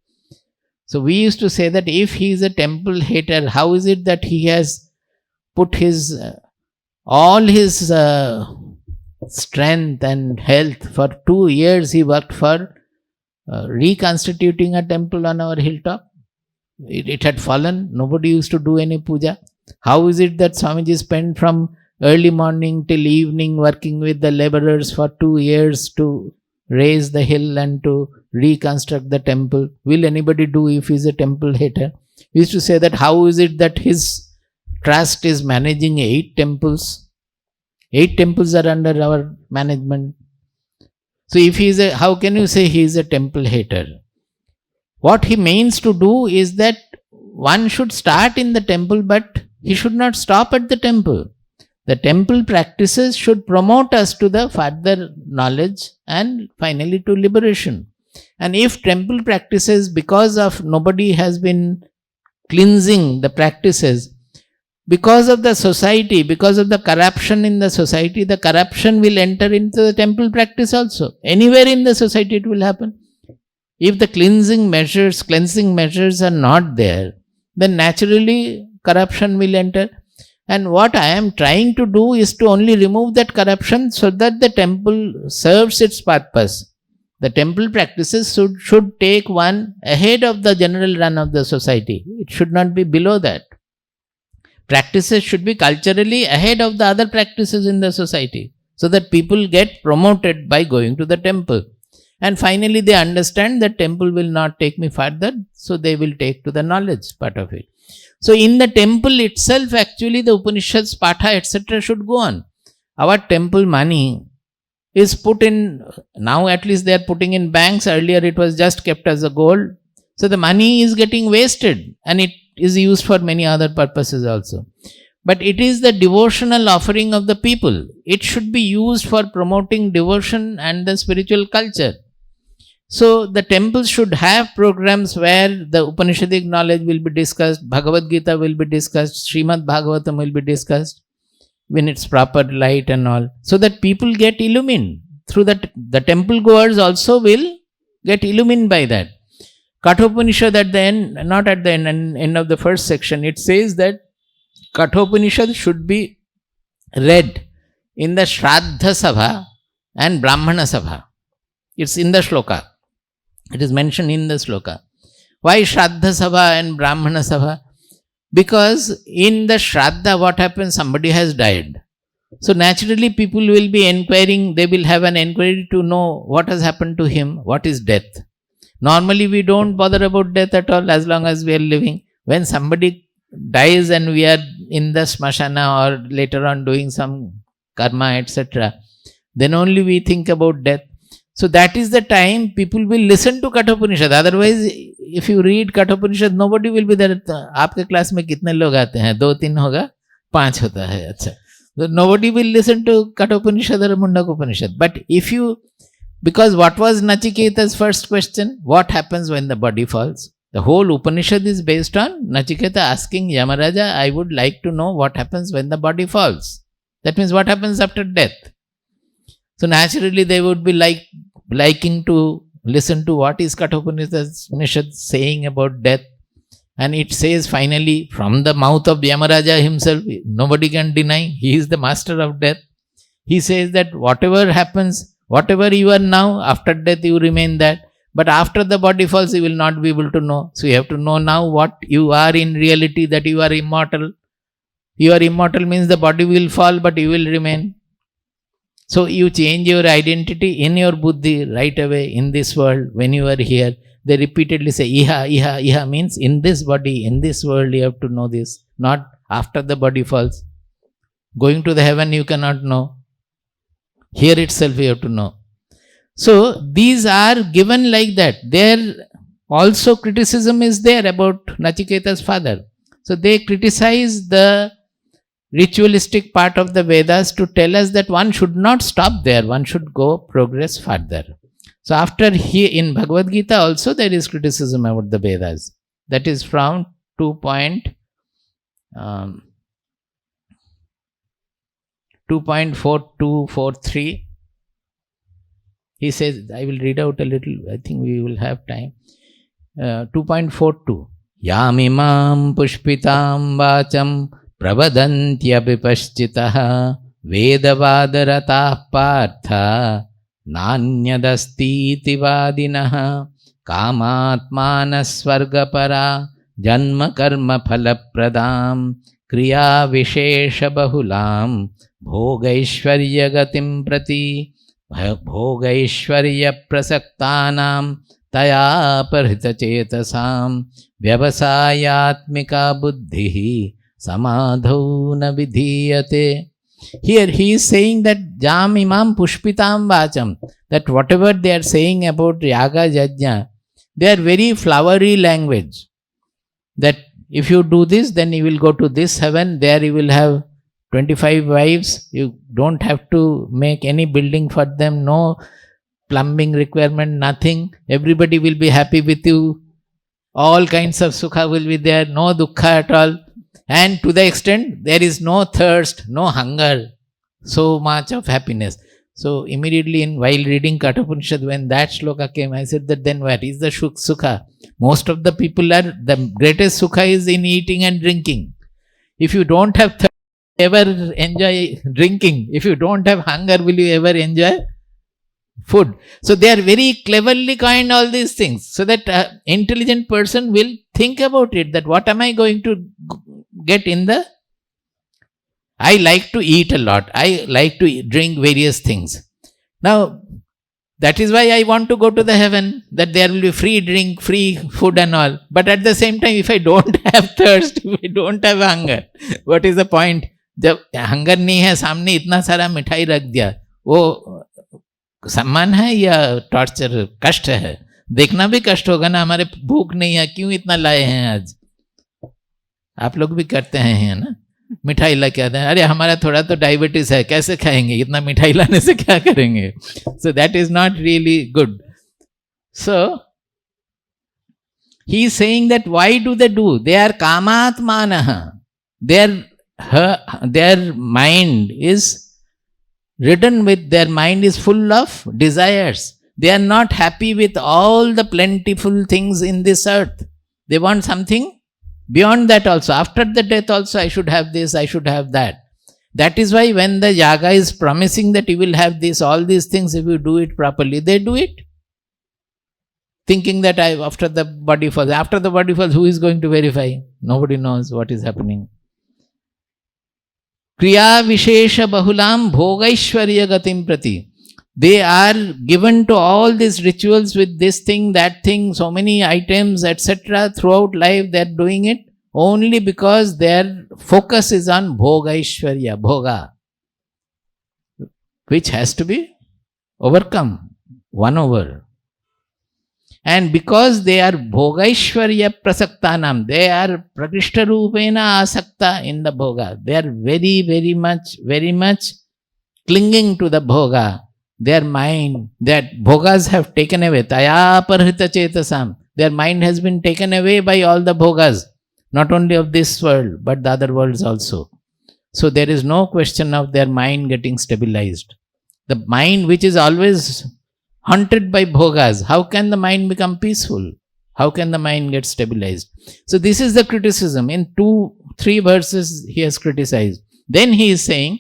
So we used to say that if he is a temple hater, how is it that he has put his all his strength and health, for 2 years he worked for reconstituting a temple on our hilltop. It had fallen. Nobody used to do any puja. How is it that Swamiji spent from early morning till evening working with the laborers for 2 years to raise the hill and to reconstruct the temple? Will anybody do if he is a temple hater? We used to say that how is it that his trust is managing 8 temples? 8 temples are under our management. So if he is how can you say he is a temple hater? What he means to do is that one should start in the temple, but he should not stop at the temple. The temple practices should promote us to the further knowledge and finally to liberation. And if temple practices, because of nobody has been cleansing the practices, because of the society, because of the corruption in the society, the corruption will enter into the temple practice also. Anywhere in the society it will happen. If the cleansing measures are not there, then naturally corruption will enter. And what I am trying to do is to only remove that corruption so that the temple serves its purpose. The temple practices should take one ahead of the general run of the society. It should not be below that. Practices should be culturally ahead of the other practices in the society, so that people get promoted by going to the temple. And finally they understand that temple will not take me further, so they will take to the knowledge part of it. So in the temple itself, actually the Upanishads, Patha, etc. should go on. Our temple money is put in, now at least they are putting in banks. Earlier it was just kept as a gold. So the money is getting wasted and it is used for many other purposes also. But it is the devotional offering of the people. It should be used for promoting devotion and the spiritual culture. So the temples should have programs where the Upanishadic knowledge will be discussed, Bhagavad Gita will be discussed, Srimad Bhagavatam will be discussed in its proper light and all, so that people get illumined. Through that, the temple goers also will get illumined by that. Kathopanishad at the end, not at the end of the first section, it says that Kathopanishad should be read in the Shraddha Sabha and Brahmana Sabha. It's in the shloka. It is mentioned in the shloka. Why Shraddha Sabha and Brahmana Sabha? Because in the Shraddha, what happens? Somebody has died. So naturally people will be inquiring, they will have an inquiry to know what has happened to him, what is death. Normally we don't bother about death at all as long as we are living. When somebody dies and we are in the smashana or later on doing some karma, etc., then only we think about death. So that is the time people will listen to Kathopanishad. Otherwise, if you read Kathopanishad, nobody will be there. आपके class में कितने लोग आते हैं? 2-3 होगा, 5 होता है. अच्छा. So nobody will listen to Kathopanishad or Mundakopanishad. But if you, because what was Nachiketa's first question? What happens when the body falls? The whole Upanishad is based on Nachiketa asking Yamaraja, I would like to know what happens when the body falls. That means what happens after death. So naturally they would be liking to listen to what is Kathopanishad saying about death. And it says finally from the mouth of Yamaraja himself, nobody can deny, he is the master of death. He says that whatever happens, whatever you are now, after death you remain that. But after the body falls, you will not be able to know. So you have to know now what you are in reality, that you are immortal. You are immortal means the body will fall, but you will remain. So you change your identity in your buddhi right away in this world. When you are here, they repeatedly say, Iha, Iha, Iha means in this body, in this world you have to know this. Not after the body falls. Going to the heaven you cannot know. Here itself you have to know. So these are given like that. There also criticism is there about Nachiketa's father. So they criticize the ritualistic part of the Vedas to tell us that one should not stop there, one should go progress further. So after here in Bhagavad Gita also there is criticism about the Vedas. That is from 2.4243. He says, I will read out a little, I think we will have time. 2.42. Yamimam pushpitam vacham pravadantyapि paschitah vedavadarataः partha nanyadastiti vadinah kamatmanasvargapara janma karma phalapradam kriya vishesha bahulam bhogaishvarya gatim prati भोगैश्वर्य प्रसक्तानां तया परितचेतसां व्यवसायात्मिका बुद्धिः समाधौ न विधीयते. Here he is saying that jam imam pushpitam vacham, that whatever they are saying about yaga yajna, they are very flowery language. That if you do this, then you will go to this heaven, there you will have 25 wives, you don't have to make any building for them, no plumbing requirement, nothing. Everybody will be happy with you. All kinds of sukha will be there, no dukkha at all. And to the extent there is no thirst, no hunger, so much of happiness. So immediately while reading Kathopanishad, when that shloka came, I said that then where is the sukha? Most of the people are, the greatest sukha is in eating and drinking. If you don't have thirst, ever enjoy drinking? If you don't have hunger, will you ever enjoy food? So they are very cleverly coined all these things, so that an intelligent person will think about it, that what am I going to get in the... I like to eat a lot, I like to drink various things. Now that is why I want to go to the heaven, that there will be free drink, free food and all. But at the same time, if I don't have thirst, if I don't have hunger, what is the point? जब hunger नहीं है, सामने इतना सारा मिठाई रख दिया, वो सम्मान है या टॉर्चर, कष्ट है? देखना भी कष्ट होगा ना, हमारे भूख नहीं है, क्यों इतना लाए हैं आज? आप लोग भी करते हैं ना, मिठाई ला के आते हैं, अरे हमारा थोड़ा तो डायबिटीज है, कैसे खाएंगे, इतना मिठाई लाने से क्या करेंगे? So that is not really good. So he is saying that why do they do? They are कामात्मानः. Their mind is ridden with, their mind is full of desires. They are not happy with all the plentiful things in this earth. They want something beyond that also. After the death also, I should have this, I should have that. That is why when the yaga is promising that you will have this, all these things, if you do it properly, they do it. Thinking that after the body falls. After the body falls, who is going to verify? Nobody knows what is happening. Kriya Vishesha Bahulam Bhogaishwarya Gatim Prati. They are given to all these rituals with this thing, that thing, so many items, etc. Throughout life, they are doing it only because their focus is on bhoga ishwarya, bhoga, which has to be overcome, won over. And because they are bhogaishwarya prasaktanam, they are prakrishta rupena asakta in the bhoga. They are very much clinging to the bhoga. Their mind, that bhogas have taken away. Taya parhita chetasam. Their mind has been taken away by all the bhogas, not only of this world, but the other worlds also. So there is no question of their mind getting stabilized. The mind which is always haunted by bhogas, how can the mind become peaceful? How can the mind get stabilized? So this is the criticism. In 2-3 verses he has criticized. Then he is saying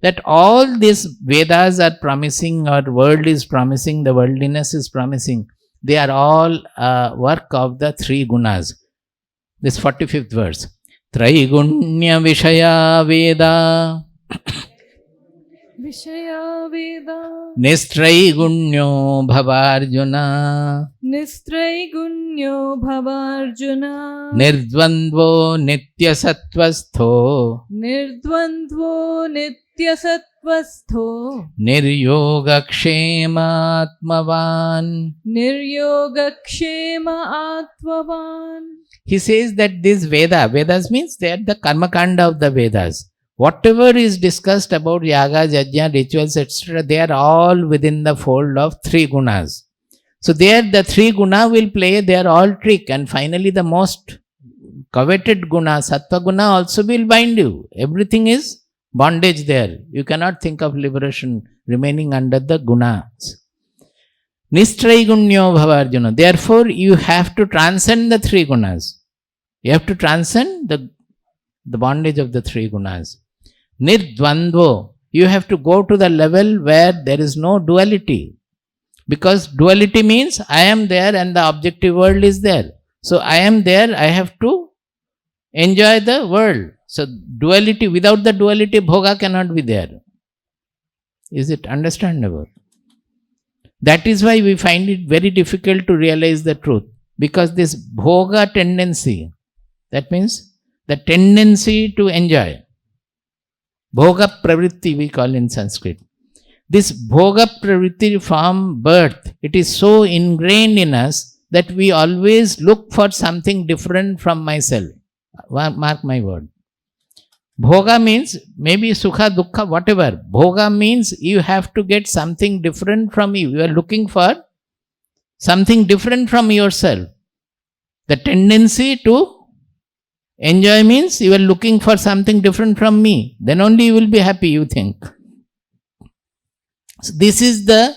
that all these Vedas are promising, or world is promising, the worldliness is promising, they are all work of the 3 gunas. This 45th verse. Traigunya Vishaya Veda Vishaya Veda Nistraigunya Bhavarjuna Nistraigunya Bhavarjuna Nirdvandvo Nitya Sattvastho Nirdvandvo Nitya Sattvastho Niryogakshema Atmavan. Niryogakshema Atmavan. He says that this Vedas means they are the karmakanda of the Vedas. Whatever is discussed about yaga, yajna, rituals, etc., they are all within the fold of 3 gunas. So there the 3 guna will play their all trick, and finally the most coveted guna, sattva guna, also will bind you. Everything is bondage there. You cannot think of liberation remaining under the gunas. Nistraigunya Bhavarjuna. Therefore, you have to transcend the 3 gunas. You have to transcend the bondage of the 3 gunas. Nirdvandvo. You have to go to the level where there is no duality. Because duality means I am there and the objective world is there. So I am there, I have to enjoy the world. So duality, without the duality, bhoga cannot be there. Is it understandable? That is why we find it very difficult to realize the truth. Because this bhoga tendency, that means the tendency to enjoy. Bhoga pravritti we call in Sanskrit. This bhoga pravritti from birth, it is so ingrained in us that we always look for something different from myself. Mark my word. Bhoga means maybe sukha, dukkha, whatever. Bhoga means you have to get something different from you. You are looking for something different from yourself. The tendency to enjoy means you are looking for something different from me. Then only you will be happy, you think. So this is the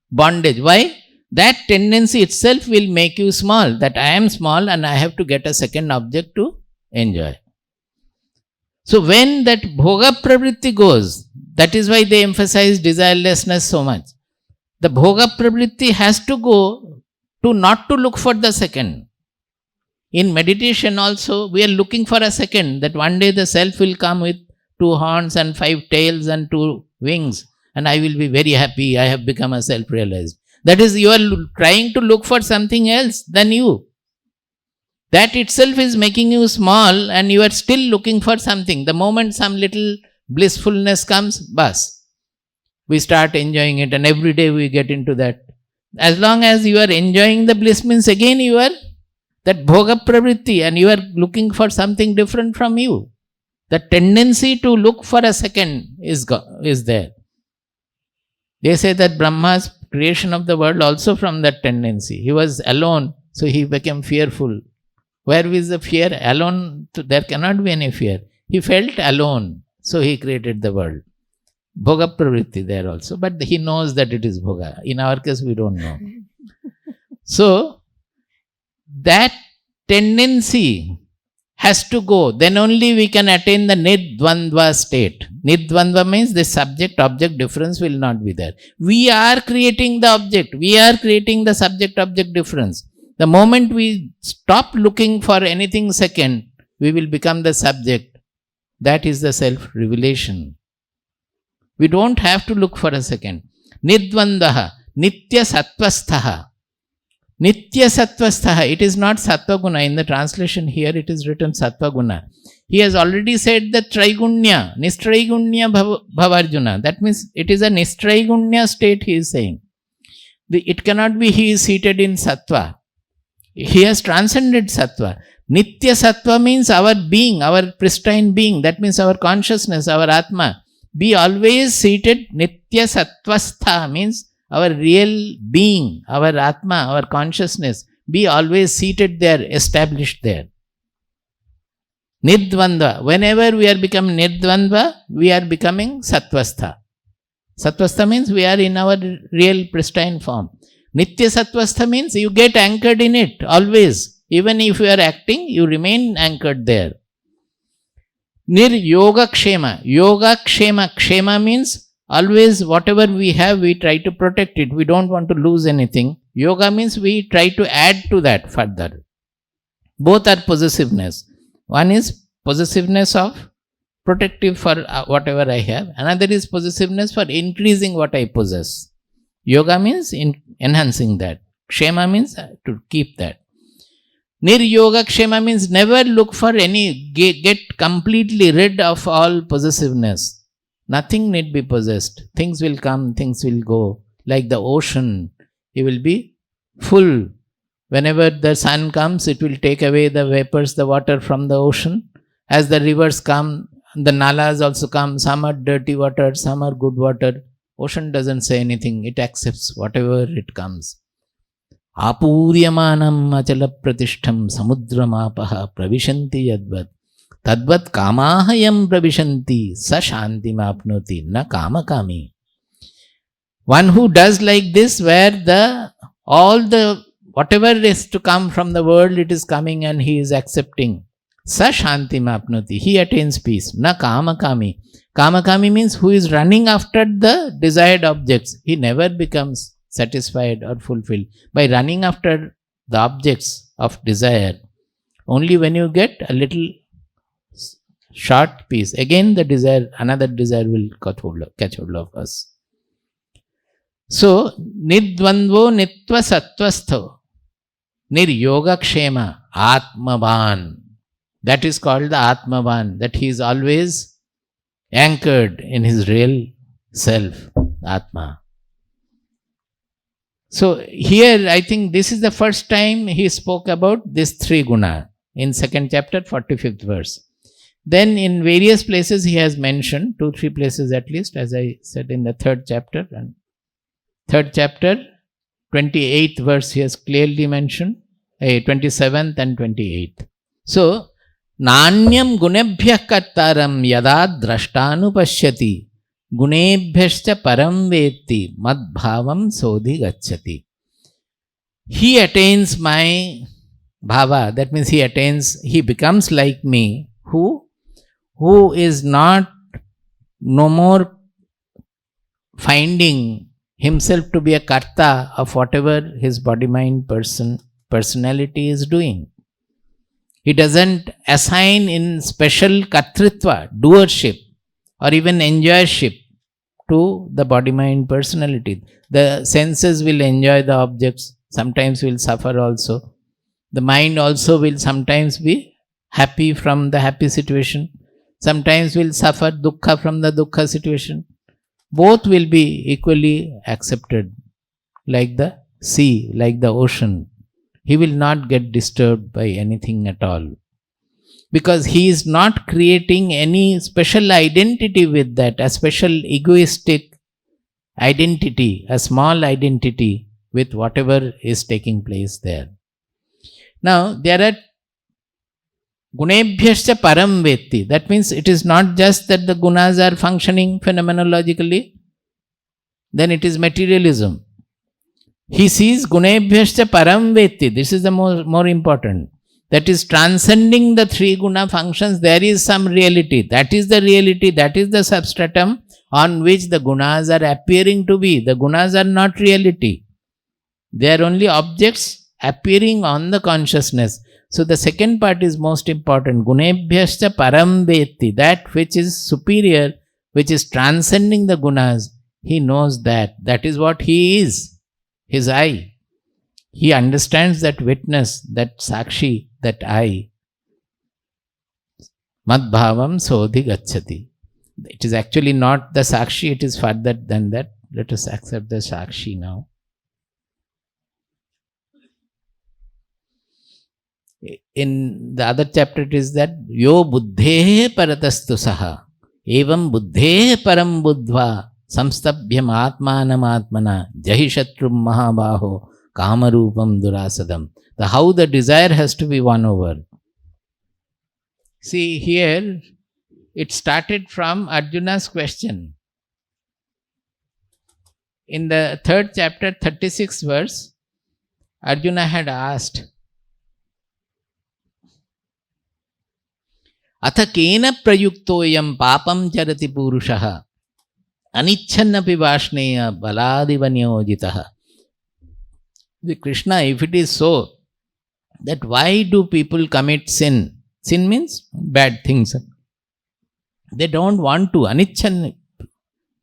bondage. Why? That tendency itself will make you small. That I am small and I have to get a second object to enjoy. So when that bhoga pravritti goes, that is why they emphasize desirelessness so much. The bhoga pravritti has to go to not to look for the second. In meditation also, we are looking for a second, that one day the self will come with 2 horns and 5 tails and 2 wings, and I will be very happy, I have become a self-realized. That is, you are trying to look for something else than you. That itself is making you small, and you are still looking for something. The moment some little blissfulness comes, bas, we start enjoying it, and every day we get into that. As long as you are enjoying the bliss, means again you are that bhoga pravritti, and you are looking for something different from you. The tendency to look for a second is there. They say that Brahma's creation of the world also from that tendency. He was alone, so he became fearful. Where is the fear? Alone, there cannot be any fear. He felt alone, so he created the world. Bhoga pravritti there also, but he knows that it is bhoga. In our case, we don't know. So, that tendency has to go. Then only we can attain the nirdvandva state. Nirdvandva means the subject-object difference will not be there. We are creating the object. We are creating the subject-object difference. The moment we stop looking for anything second, we will become the subject. That is the self-revelation. We don't have to look for a second. Nidvandaha, Nitya Sattvasthaha. Nitya Sattvasthaha, it is not Sattvaguna. In the translation here, it is written Sattvaguna. He has already said the Traigunya, Nistraigunya Bhavarjuna. That means it is a Nistraigunya state he is saying. It cannot be he is seated in Sattva. He has transcended Sattva. Nitya Sattva means our being, our pristine being. That means our consciousness, our Atma. Be always seated. Nitya Sattvastha means our real being, our Atma, our consciousness. Be always seated there, established there. Nidvandva. Whenever we are becoming Nidvandva, we are becoming Sattvastha. Sattvastha means we are in our real pristine form. Nitya Sattvastha means you get anchored in it always. Even if you are acting, you remain anchored there. Nir Yoga Kshema. Yoga Kshema. Kshema means always whatever we have, we try to protect it. We don't want to lose anything. Yoga means we try to add to that further. Both are possessiveness. One is possessiveness of protective for whatever I have. Another is possessiveness for increasing what I possess. Yoga means enhancing that. Kshema means to keep that. Nir-yoga kshema means never look for any, get completely rid of all possessiveness. Nothing need be possessed. Things will come, things will go. Like the ocean, it will be full. Whenever the sun comes, it will take away the vapors, the water from the ocean. As the rivers come, the nalas also come. Some are dirty water, some are good water. Ocean doesn't say anything. It accepts whatever it comes. Apuryamanam achala pratishtham samudramapaha pravishanti yadvat. Tadvat kamahayam pravishanti sa shanti mapnoti na kamakami. One who does like this, where all the whatever is to come from the world, it is coming and he is accepting. Sa shanti mapnoti. He attains peace. Na kamakami. Kamakami means who is running after the desired objects. He never becomes satisfied or fulfilled. By running after the objects of desire, only when you get a little short piece, again the desire, another desire will catch hold of us. So, nidvandvo nitva sattvastho, niryoga kshema, atmavan. That is called the atmavan, that he is always anchored in his real self, Atma. So here I think this is the first time he spoke about this three guna in 2nd chapter, 45th verse. Then in various places he has mentioned, 2-3 places at least, as I said in the 3rd chapter. And 3rd chapter, 28th verse he has clearly mentioned, 27th and 28th. So, Nanyam gunebhyah kattaram yada drashtanu pashyati gunebhyascha param vetti madbhavam sodhi gacchati. He attains my bhava, that means he becomes like me, who is no more finding himself to be a karta of whatever his body, mind, personality is doing. He doesn't assign in special kartritva, doership, or even enjoyship to the body, mind, personality. The senses will enjoy the objects, sometimes will suffer also. The mind also will sometimes be happy from the happy situation, sometimes will suffer dukkha from the dukkha situation. Both will be equally accepted, like the sea, like the ocean. He will not get disturbed by anything at all. Because he is not creating any special identity with that, a special egoistic identity, a small identity with whatever is taking place there. Now, there are gunebhyascha param vetti. That means it is not just that the gunas are functioning phenomenologically, then it is materialism. He sees gunebhyascha param vetti. This is the more important. That is transcending the three guna functions. There is some reality. That is the reality. That is the substratum on which the gunas are appearing to be. The gunas are not reality. They are only objects appearing on the consciousness. So the second part is most important. Gunebhyascha param vetti. That which is superior, which is transcending the gunas, He knows that. That is what he is. His I. He understands that witness, that Sakshi, that I. Madbhavam sodhi gacchati. It is actually not the Sakshi, it is further than that. Let us accept the Sakshi now. In the other chapter it is that yo buddhe paratastu saha evam buddhe param buddhva samstabhyam atmanam atmana jahishatrum mahabaho kamarupam durasadam. How the desire has to be won over. See here, it started from Arjuna's question. In the 3rd chapter, 36th verse, Arjuna had asked, Atha kena prayuktoyam papam charati purushaha anichannapi vashneya baladivanyojitaha. Krishna, if it is so, that why do people commit sin? Sin means bad things. They don't want to, anichan,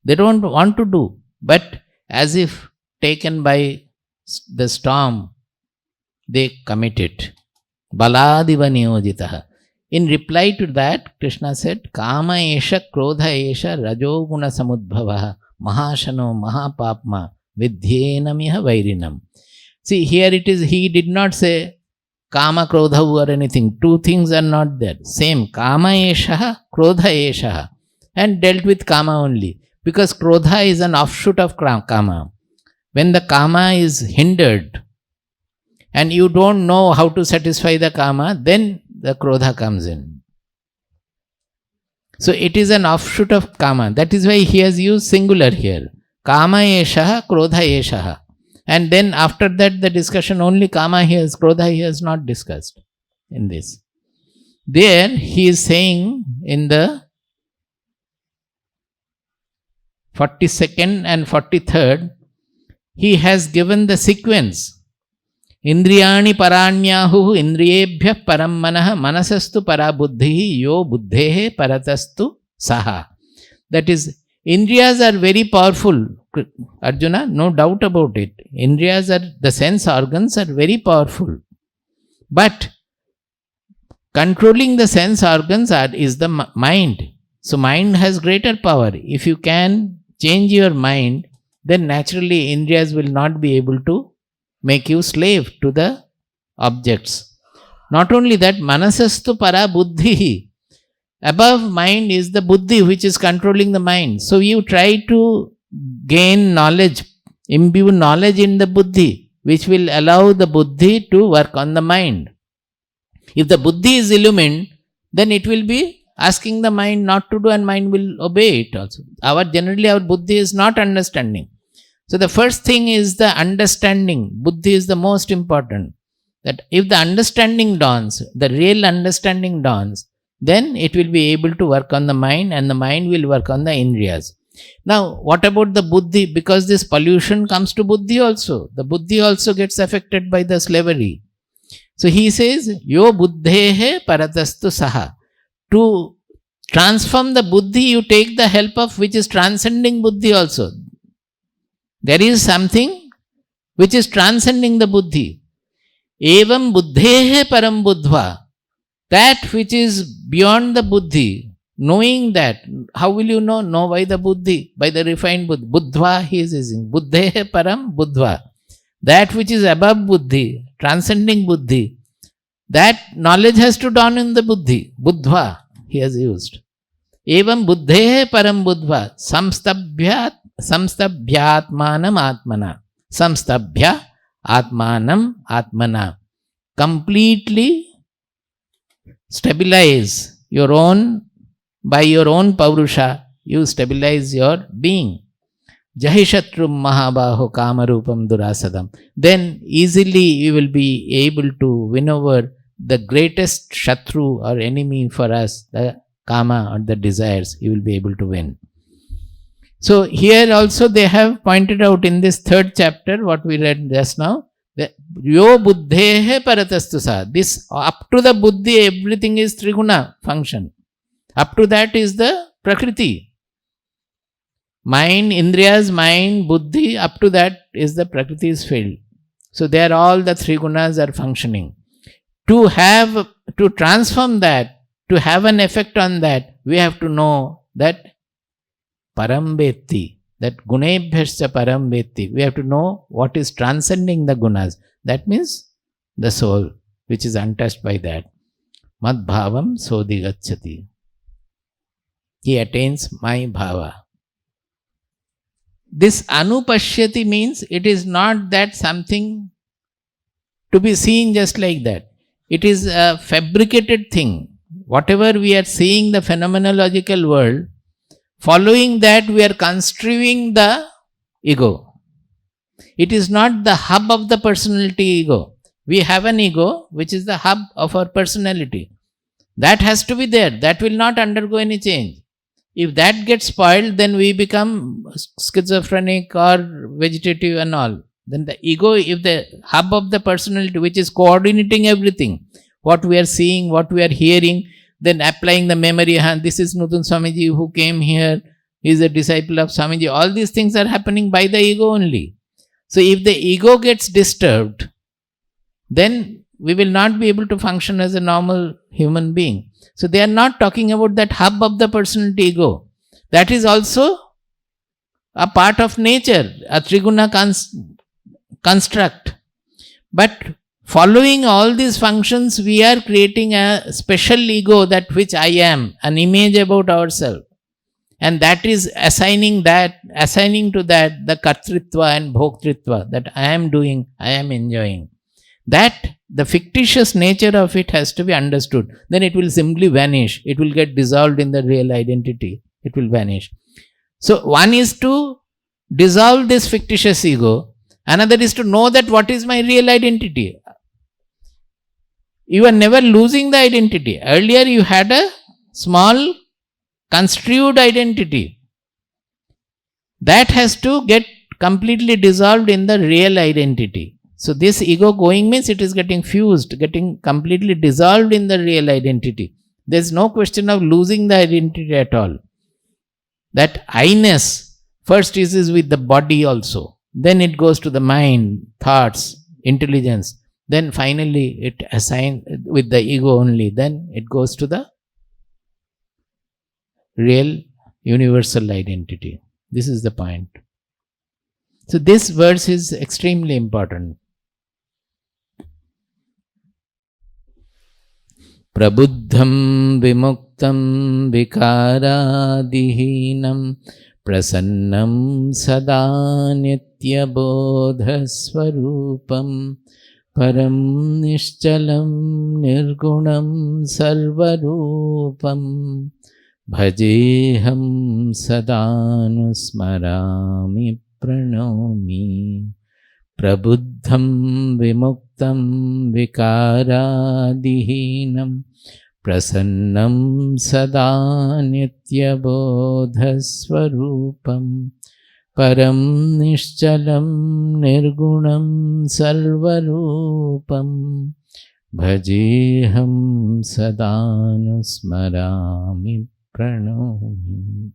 they don't want to do, but as if taken by the storm, they commit it. Baladivanyojitaha. In reply to that, Krishna said, Kama esha krodha esha rajoguna samudbhavaha mahashano mahapapma vidyenamiha vairinam. See, here it is, he did not say Kama krodha or anything. Two things are not there. Same, Kama esha, krodha esha, and dealt with Kama only. Because krodha is an offshoot of Kama. When the Kama is hindered and you don't know how to satisfy the Kama, then the krodha comes in. So it is an offshoot of Kama. That is why he has used singular here. Kama eshaha, krodha eshaha. And then after that the discussion only Kama he has, krodha he has not discussed in this. There he is saying in the 42nd and 43rd, he has given the sequence. Indriyani paranyahu indriyebhyah param manah manasastu parabuddhi yo buddhehe paratastu saha. That is, indriyas are very powerful, Arjuna, no doubt about it. Indriyas are, the sense organs are very powerful. But controlling the sense organs is the mind. So mind has greater power. If you can change your mind, then naturally indriyas will not be able to make you slave to the objects. Not only that, manasastu para buddhi. Above mind is the buddhi which is controlling the mind. So you try to gain knowledge, imbue knowledge in the buddhi, which will allow the buddhi to work on the mind. If the buddhi is illumined, then it will be asking the mind not to do and mind will obey it also. Generally our buddhi is not understanding. So the first thing is the understanding. Buddhi is the most important. That if the understanding dawns, the real understanding dawns, then it will be able to work on the mind and the mind will work on the indriyas. Now, what about the buddhi? Because this pollution comes to buddhi also. The buddhi also gets affected by the slavery. So he says, Yo buddhehe paratastu saha. To transform the buddhi, you take the help of which is transcending buddhi also. There is something which is transcending the buddhi. Evam buddhehe param buddhva. That which is beyond the buddhi. Knowing that, how will you know? Know by the buddhi, by the refined buddhi. Buddhva he is using. Buddhehe param buddhva. That which is above buddhi, transcending buddhi. That knowledge has to dawn in the buddhi. Buddhva he has used. Evam buddhehe param buddhva. Samstabhyatmanam atmana. Samstabhya atmanam atmana. Completely stabilize your own, by your own paurusha, you stabilize your being. Jahishatrum mahabaho kamarupam durasadam. Then easily you will be able to win over the greatest shatru or enemy for us, the kama or the desires, you will be able to win. So here also they have pointed out in this 3rd chapter, what we read just now, that yo buddhehe paratastu sa. This up to the buddhi, everything is triguna function. Up to that is the prakriti. Mind, Indriyas, mind, Buddhi, up to that is the Prakriti's field. So there all the three gunas are functioning. To transform that, to have an effect on that, we have to know that Paramvetti, that Gunebhyascha Paramvetti. We have to know what is transcending the gunas. That means the soul, which is untouched by that. Mad bhavam sodigacchati. He attains my bhava. This anupashyati means it is not that something to be seen just like that. It is a fabricated thing. Whatever we are seeing, the phenomenological world, following that we are construing the ego. It is not the hub of the personality ego. We have an ego which is the hub of our personality. That has to be there. That will not undergo any change. If that gets spoiled, then we become schizophrenic or vegetative and all. Then the ego, if the hub of the personality which is coordinating everything, what we are seeing, what we are hearing, then applying the memory, this is Nutun Swamiji who came here, he is a disciple of Swamiji. All these things are happening by the ego only. So if the ego gets disturbed, then we will not be able to function as a normal human being. So they are not talking about that hub of the personality ego. That is also a part of nature, a triguna construct. But following all these functions, we are creating a special ego, that which I am, an image about ourselves. And that is assigning to that the kartritva and bhoktritva, that I am doing, I am enjoying. That the fictitious nature of it has to be understood. Then it will simply vanish. It will get dissolved in the real identity. It will vanish. So one is to dissolve this fictitious ego. Another is to know that what is my real identity. You are never losing the identity. Earlier you had a small construed identity. That has to get completely dissolved in the real identity. So this ego going means it is getting fused, getting completely dissolved in the real identity. There is no question of losing the identity at all. That I-ness first is with the body also. Then it goes to the mind, thoughts, intelligence. Then finally it assigns with the ego only. Then it goes to the real universal identity. This is the point. So this verse is extremely important. Prabuddham vimuktam vikārādihinam prasannam sada nitya bodhasvarupam param nishchalam nirgunam sarvarupam bhajeham sadanusmarami pranomi. Prabuddham vimuktam vikārādihinam prasannam sada nitya bodhasvarupam param nishchalam nirgunam sarvarupam bhajeham sadanusmarami pranomi.